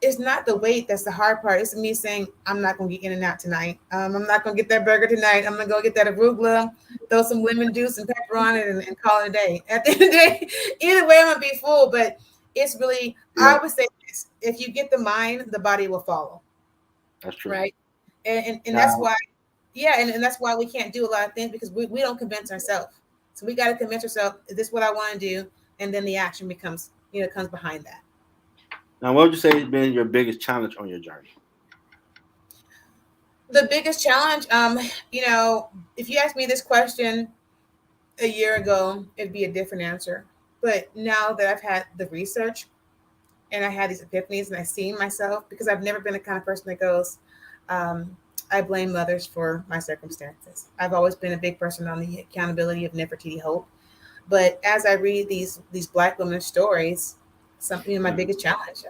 it's not the weight that's the hard part. It's me saying, I'm not going to get in and out tonight. I'm not going to get that burger tonight. I'm going to go get that arugula, throw some lemon juice and pepper on it, and call it a day. At the end of the day, either way, I'm going to be full. But it's really, I would say this: if you get the mind, the body will follow. That's true. Right. And that's why, yeah, and that's why we can't do a lot of things, because we don't convince ourselves. So we got to convince ourselves, this is what I want to do, and then the action becomes, comes behind that. Now, what would you say has been your biggest challenge on your journey? The biggest challenge, if you asked me this question a year ago, it'd be a different answer. But now that I've had the research and I had these epiphanies and I see myself, because I've never been the kind of person that goes, I blame others for my circumstances. I've always been a big person on the accountability of Neferiatiti Holt. But as I read these Black women's stories, something my biggest challenge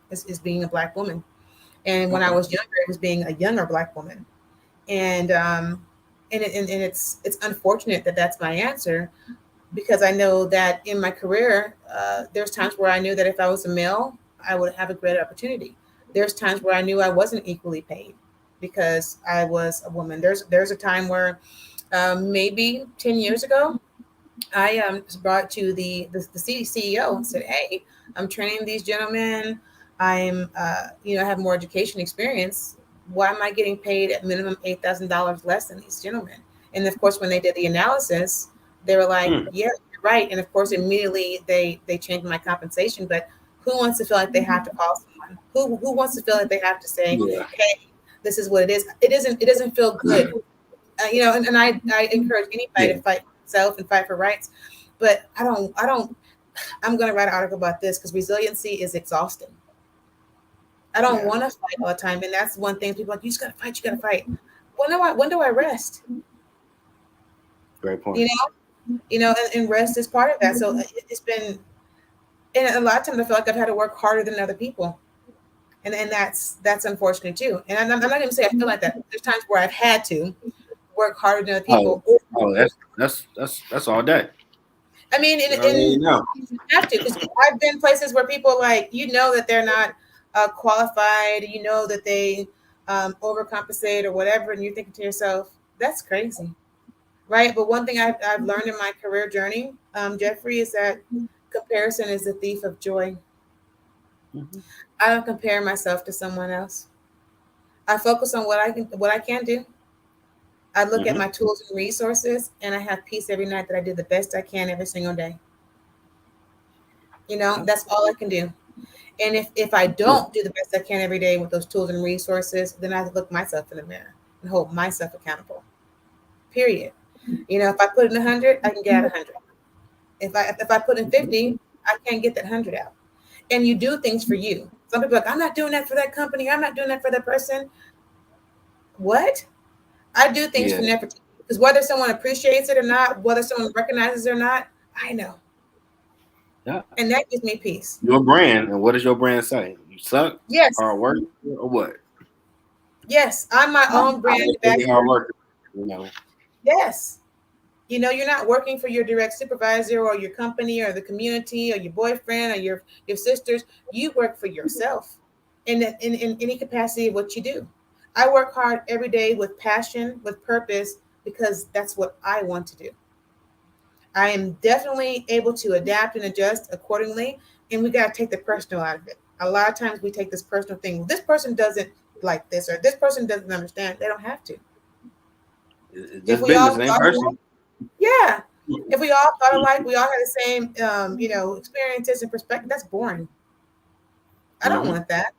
is being a Black woman. And when I was younger, it was being a younger Black woman. And it's unfortunate that that's my answer, because I know that in my career, there's times where I knew that if I was a male, I would have a great opportunity. There's times where I knew I wasn't equally paid because I was a woman. There's a time where maybe 10 years ago, I was brought to the CEO and said, "Hey, I'm training these gentlemen. I'm, I have more education experience. Why am I getting paid at minimum $8,000 less than these gentlemen?" And of course, when they did the analysis, they were like, "Yeah, you're right." And of course, immediately they changed my compensation. But who wants to feel like they have to call someone? Who wants to feel like they have to say, "Hey, this is what it is"? It doesn't feel good, And I encourage anybody to fight for themselves and fight for rights. But I don't. I'm going to write an article about this, because resiliency is exhausting. I don't want to fight all the time, and that's one thing people are like, you just got to fight. You got to fight. When do I rest? Great point. And rest is part of that. So it's been, and a lot of times I feel like I've had to work harder than other people, and that's unfortunate too. And I'm not going to say I feel like that. There's times where I've had to work harder than other people. That's all day. I mean, you have to, because I've been places where people like, that they're not qualified, that they overcompensate or whatever, and you're thinking to yourself, that's crazy, right? But one thing I've learned in my career journey, Jeffrey, is that comparison is the thief of joy. I don't compare myself to someone else. I focus on what I can do. I look at my tools and resources, and I have peace every night that I did the best I can every single day. That's all I can do. And if I don't do the best I can every day with those tools and resources, then I have to look myself in the mirror and hold myself accountable. Period. If I put in 100, I can get out 100. If I put in 50, I can't get that 100 out. And you do things for you. Some people are like, I'm not doing that for that company. I'm not doing that for that person. What? I do things for Nefertiti, because whether someone appreciates it or not, whether someone recognizes it or not, I know. Yeah. And that gives me peace. Your brand, and what does your brand say? You suck? Yes. Hard work, or what? Yes, I'm my own brand. Hard work. Yes. You're not working for your direct supervisor or your company or the community or your boyfriend or your sisters. You work for yourself in any capacity of what you do. I work hard every day with passion, with purpose, because that's what I want to do. I am definitely able to adapt and adjust accordingly, and we got to take the personal out of it. A lot of times we take this personal thing. This person doesn't like this, or this person doesn't understand. They don't have to. If we all person. Yeah. If we all thought alike, we all had the same, experiences and perspective, that's boring. I don't want that.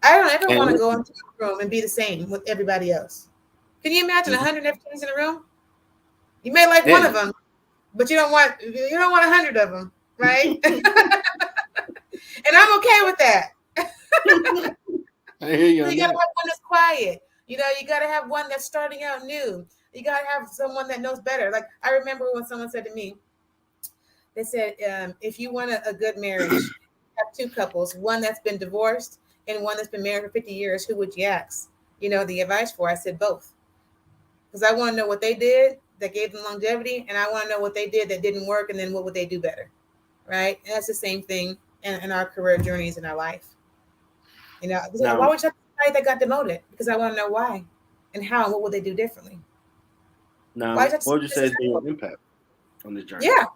I don't ever want to go into a room and be the same with everybody else. Can you imagine 100 FTs in a room? You may like one of them, but you don't want 100 of them, right? And I'm okay with that. I hear you. You gotta have one that's quiet. You gotta have one that's starting out new. You gotta have someone that knows better. Like, I remember when someone said to me, they said, if you want a good marriage, have two couples, one that's been divorced and one that's been married for 50 years. Who would you ask? The advice for? I said both, because I want to know what they did that gave them longevity, and I want to know what they did that didn't work, and then what would they do better, right? And that's the same thing in our career journeys in our life. Why would you have somebody that got demoted? Because I want to know why and how, and what would they do differently. Now, what would you say has been your impact on this journey? Yeah.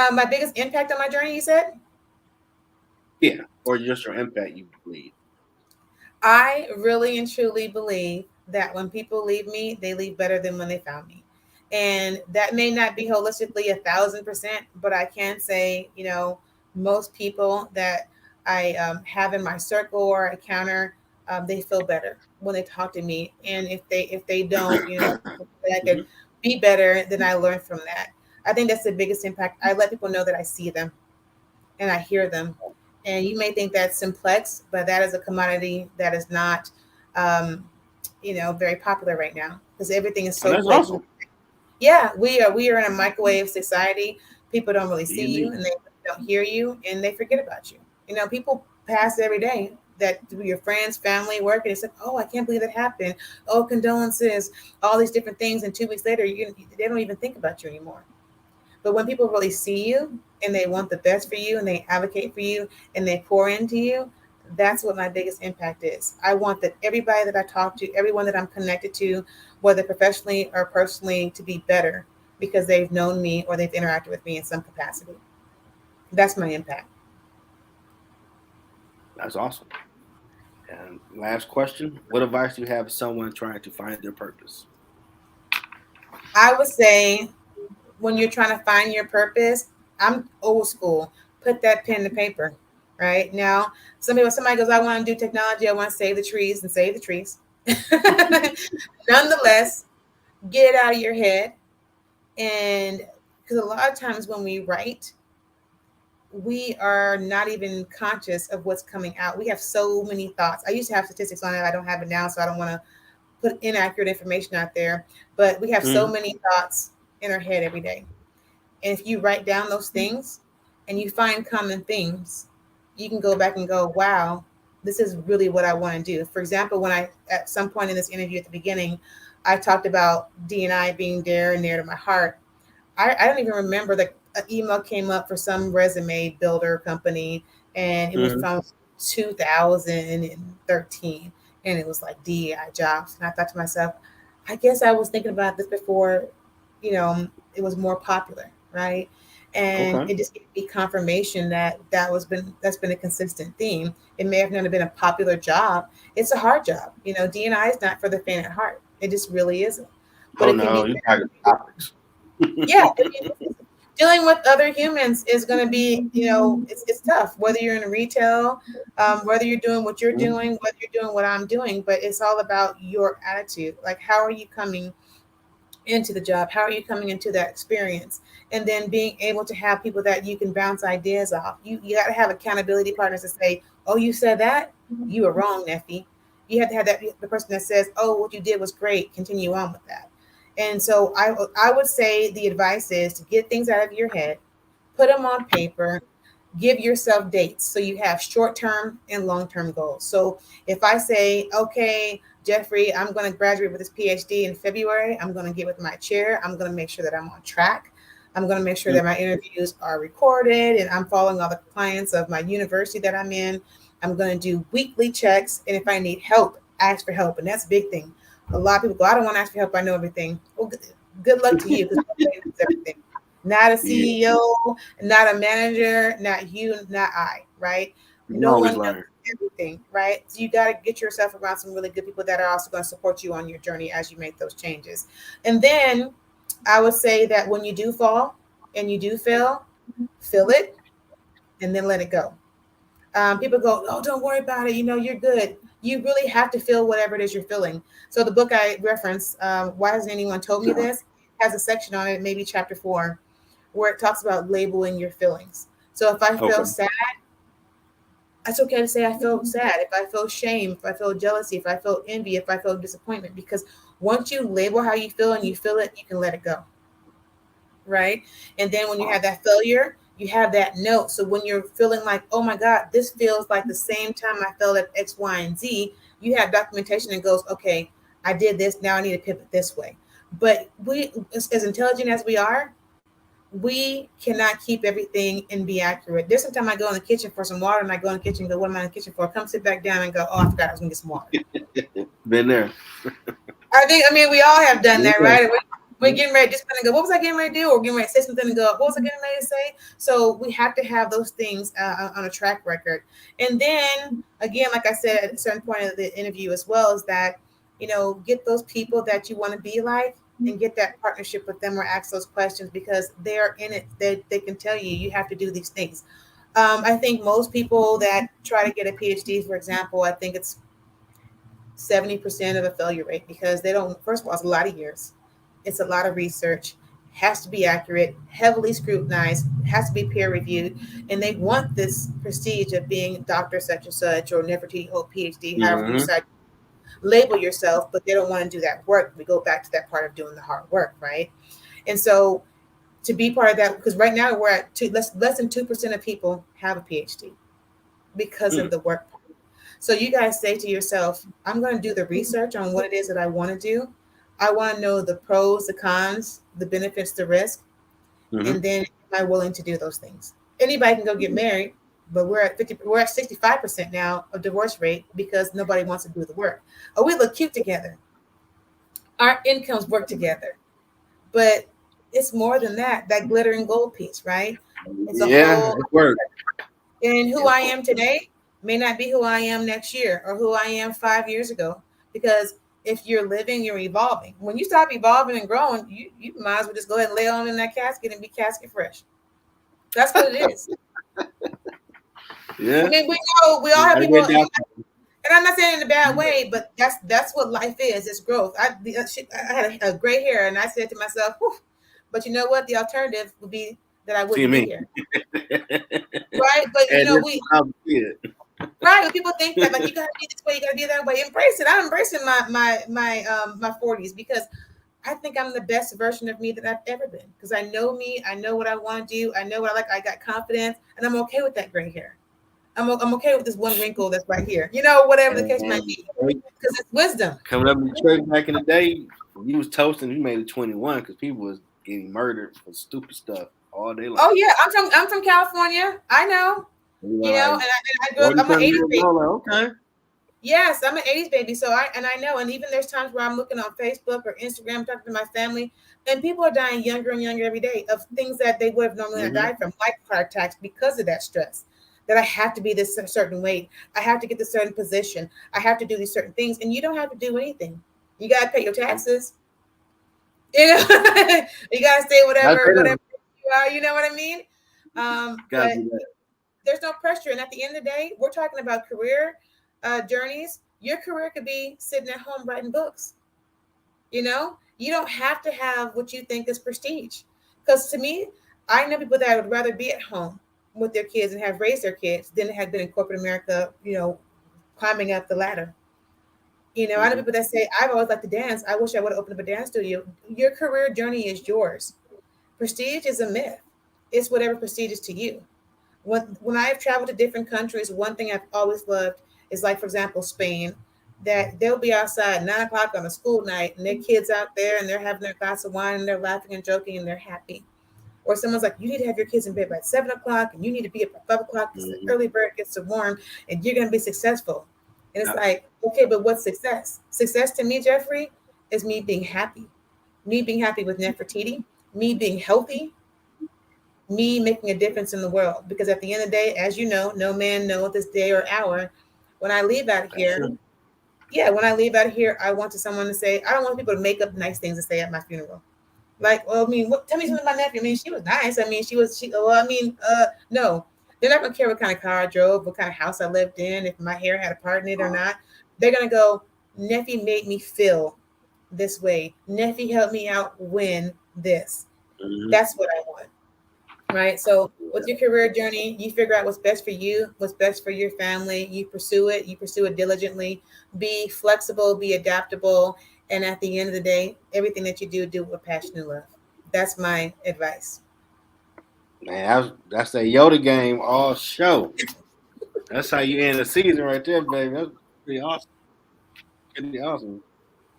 My biggest impact on my journey, you said? Yeah, or just your impact, you believe. I really and truly believe that when people leave me, they leave better than when they found me. And that may not be holistically 1,000%, but I can say, most people that I have in my circle or encounter, they feel better when they talk to me. And if they don't, I could Mhm. be better, then I learn from that. I think that's the biggest impact. I let people know that I see them and I hear them. And you may think that's simplex, but that is a commodity that is not, um, very popular right now because everything is And so that's quick. awesome. Yeah, we are in a microwave society. People don't really see you Unique. and they don't hear you and they forget about you. People pass every day that through your friends, family, work, and it's like, oh, I can't believe that happened. Oh, condolences, all these different things. And 2 weeks later, they don't even think about you anymore. But when people really see you and they want the best for you and they advocate for you and they pour into you, that's what my biggest impact is. I want that everybody that I talk to, everyone that I'm connected to, whether professionally or personally, to be better because they've known me or they've interacted with me in some capacity. That's my impact. That's awesome. And last question: what advice do you have for someone trying to find their purpose? I would say when you're trying to find your purpose, I'm old school. Put that pen to paper. Right now, somebody goes, I want to do technology. I want to save the trees and save the trees. Nonetheless, get it out of your head. And because a lot of times when we write, we are not even conscious of what's coming out. We have so many thoughts. I used to have statistics on it. I don't have it now, so I don't want to put inaccurate information out there. But we have so Mhm. many thoughts in our head every day. And if you write down those things and you find common themes, you can go back and go, wow, this is really what I want to do. For example, when at some point in this interview at the beginning, I talked about D&I being dear and near to my heart. I don't even remember that an email came up for some resume builder company and it was Mhm. from 2013 and it was like DEI jobs. And I thought to myself, I guess I was thinking about this before, it was more popular, right? And Okay. it just gave me confirmation that that's been a consistent theme. It may have not been a popular job. It's a hard job. DNI is not for the faint at heart. It just really isn't. But Oh it can no, be you got topics. yeah, dealing with other humans is going to be, it's tough, whether you're in retail, whether you're doing what you're Mhm. doing, whether you're doing what I'm doing, but it's all about your attitude. Like, how are you coming into the job? How are you coming into that experience? And then being able to have people that you can bounce ideas off. You got to have accountability partners to say, oh, you said that? You were wrong, Neffy. You have to have the person that says, oh, what you did was great. Continue on with that. And so I would say the advice is to get things out of your head, put them on paper, give yourself dates so you have short-term and long-term goals. So if I say, okay, Jeffrey, I'm going to graduate with this PhD in February, I'm going to get with my chair, I'm going to make sure that I'm on track, I'm going to make sure that my interviews are recorded and I'm following all the clients of my university that I'm in. I'm going to do weekly checks, and if I need help, ask for help. And that's a big thing. A lot of people go, I don't want to ask for help, I know everything. Well, good luck to you, because nobody knows everything. Not a Yeah, CEO, not a manager, not you, not I, right? you can No always one knows learn. everything, right? So you got to get yourself around some really good people that are also going to support you on your journey as you make those changes. And then I would say that when you do fall and you do fail, feel it and then let it go. People go, oh, don't worry about it. You're good. You really have to feel whatever it is you're feeling. So the book I reference, Why Hasn't Anyone Told Me This, has a section on it, maybe chapter 4, where it talks about labeling your feelings. So if I feel Okay. sad, it's okay to say I feel sad. If I feel shame, if I feel jealousy, if I feel envy, if I feel disappointment, because once you label how you feel and you feel it, you can let it go, right? And then when you have that failure, you have that note. So when you're feeling like, oh my God, this feels like the same time I felt at X, Y, and Z, you have documentation that goes, okay, I did this. Now I need to pivot this way. But we, as intelligent as we are, we cannot keep everything and be accurate. There's sometimes I go in the kitchen for some water and I go in the kitchen and go, what am I in the kitchen for? Come sit back down and go, oh, I forgot I was going to get some water. Been there. I mean, we all have done Been that, there. right? We're getting ready, just gonna go, what was I getting ready to do? Or getting ready to say something and go, what was I getting ready to say? So we have to have those things on a track record. And then again, like I said at a certain point of the interview as well, is that, get those people that you want to be like and get that partnership with them or ask those questions because they're in it. They can tell you, you have to do these things. I think most people that try to get a PhD, for example, I think it's 70% of a failure rate because they don't, first of all, it's a lot of years. It's a lot of research, has to be accurate, heavily scrutinized, has to be peer reviewed. And they want this prestige of being Dr. such and such or Nefertiti Holt PhD, however you decide to label yourself, but they don't want to do that work. We go back to that part of doing the hard work, right? And so to be part of that, because right now we're at less than 2% of people have a PhD because of the work. So you guys say to yourself, I'm going to do the research on what it is that I want to do. I want to know the pros, the cons, the benefits, the risk. And then am I willing to do those things? Anybody can go get married, but we're at 65% now of divorce rate because nobody wants to do the work. Oh, we look cute together. Our incomes work together. But it's more than that glitter and gold piece, right? It's a whole work. And who I am today may not be who I am next year or who I am 5 years ago. Because if you're living, you're evolving. When you stop evolving and growing, you might as well just go ahead and lay on in that casket and be casket fresh. That's what it is. Yeah. I mean, we all have people, and I'm not saying in a bad way, but that's what life is. It's growth. I had a gray hair, and I said to myself, whew, but you know what? The alternative would be that I wouldn't be here. Right? But right, but people think that like you gotta be this way, you gotta be that way. Embrace it. I'm embracing my 40s because I think I'm the best version of me that I've ever been. Because I know me, I know what I want to do, I know what I like, I got confidence, and I'm okay with that gray hair. I'm okay with this one wrinkle that's right here. Whatever the case might be. Because it's wisdom. Coming up in the church back in the day, you was toasting, you made it 21 because people was getting murdered for stupid stuff all day long. Oh yeah, I'm from California. I know. And I grew up. I'm an 80s baby. Okay. Yes, I'm an 80s baby. So I know. And even there's times where I'm looking on Facebook or Instagram, talking to my family, and people are dying younger and younger every day of things that they would have normally died from, like heart attacks, because of that stress. That I have to be this certain weight. I have to get this certain position. I have to do these certain things. And you don't have to do anything. You got to pay your taxes. You got to stay whatever you are. You know what I mean? But there's no pressure. And at the end of the day, we're talking about career journeys. Your career could be sitting at home writing books. You don't have to have what you think is prestige. Because to me, I know people that would rather be at home with their kids and have raised their kids than have been in corporate America, climbing up the ladder. I know people that say, I've always liked to dance. I wish I would have opened up a dance studio. Your career journey is yours. Prestige is a myth. It's whatever prestige is to you. When I've traveled to different countries, one thing I've always loved is, like, for example, Spain, that they'll be outside 9 o'clock on a school night and their kids out there and they're having their glass of wine and they're laughing and joking and they're happy. Or someone's like, you need to have your kids in bed by 7 o'clock and you need to be up by 5 o'clock because the early bird gets to warm and you're going to be successful. And it's like, okay, but what's success? Success to me, Jeffrey, is me being happy. Me being happy with Nefertiti, me being healthy, me making a difference in the world. Because at the end of the day, as you know, no man knows this day or hour. When I leave out of here, I want someone to say, I don't want people to make up nice things to say at my funeral. Like, well, I mean, tell me something about Nephew. I mean, she was nice. I mean, no. They're not going to care what kind of car I drove, what kind of house I lived in, if my hair had a part in it or not. They're going to go, Nephew made me feel this way. Nephew helped me out win this. That's what I want. Right? So with your career journey, you figure out what's best for you, what's best for your family. You pursue it diligently. Be flexible, be adaptable. And at the end of the day, everything that you do with passion and love. That's my advice. Man, that's a Yoda game all show. That's how you end the season right there, baby. That's pretty awesome. Pretty awesome.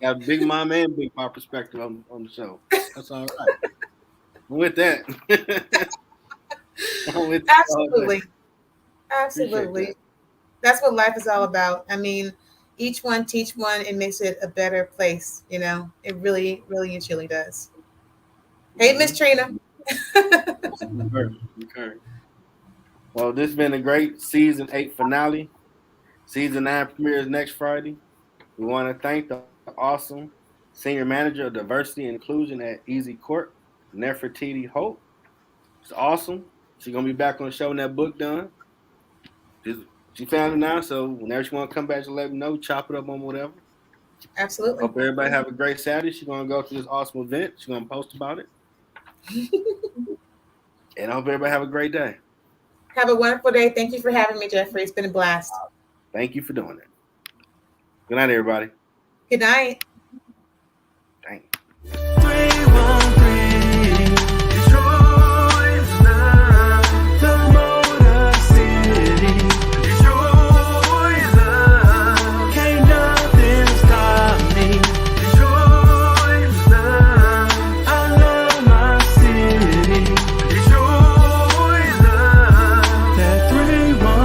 Got Big Mom and Big Pop perspective on the show. That's all right. With that. Absolutely. That's what life is all about. I mean, each one teach one, it makes it a better place. It really, really and truly does. Hey, Miss Trina. Okay. Well, this has been a great season 8 finale. Season 9 premieres next Friday. We want to thank the awesome Senior Manager of Diversity and Inclusion at EZCORP, Neferiatiti Holt. It's awesome. She's gonna be back on the show when that book done. She found it now, so whenever she want to come back, just let me know. Chop it up on whatever. Absolutely. Hope everybody have a great Saturday. She's gonna go to this awesome event. She's gonna post about it. And I hope everybody have a great day. Have a wonderful day. Thank you for having me, Jeffrey. It's been a blast. Thank you for doing it. Good night, everybody. Good night. Dang. 313 Detroit's love, the Motor City. Detroit's love, can't nothing stop me. Detroit's love, I love my city. Detroit's love, that 313.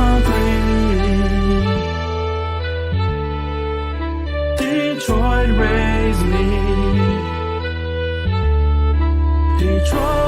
Detroit raised me. Detroit.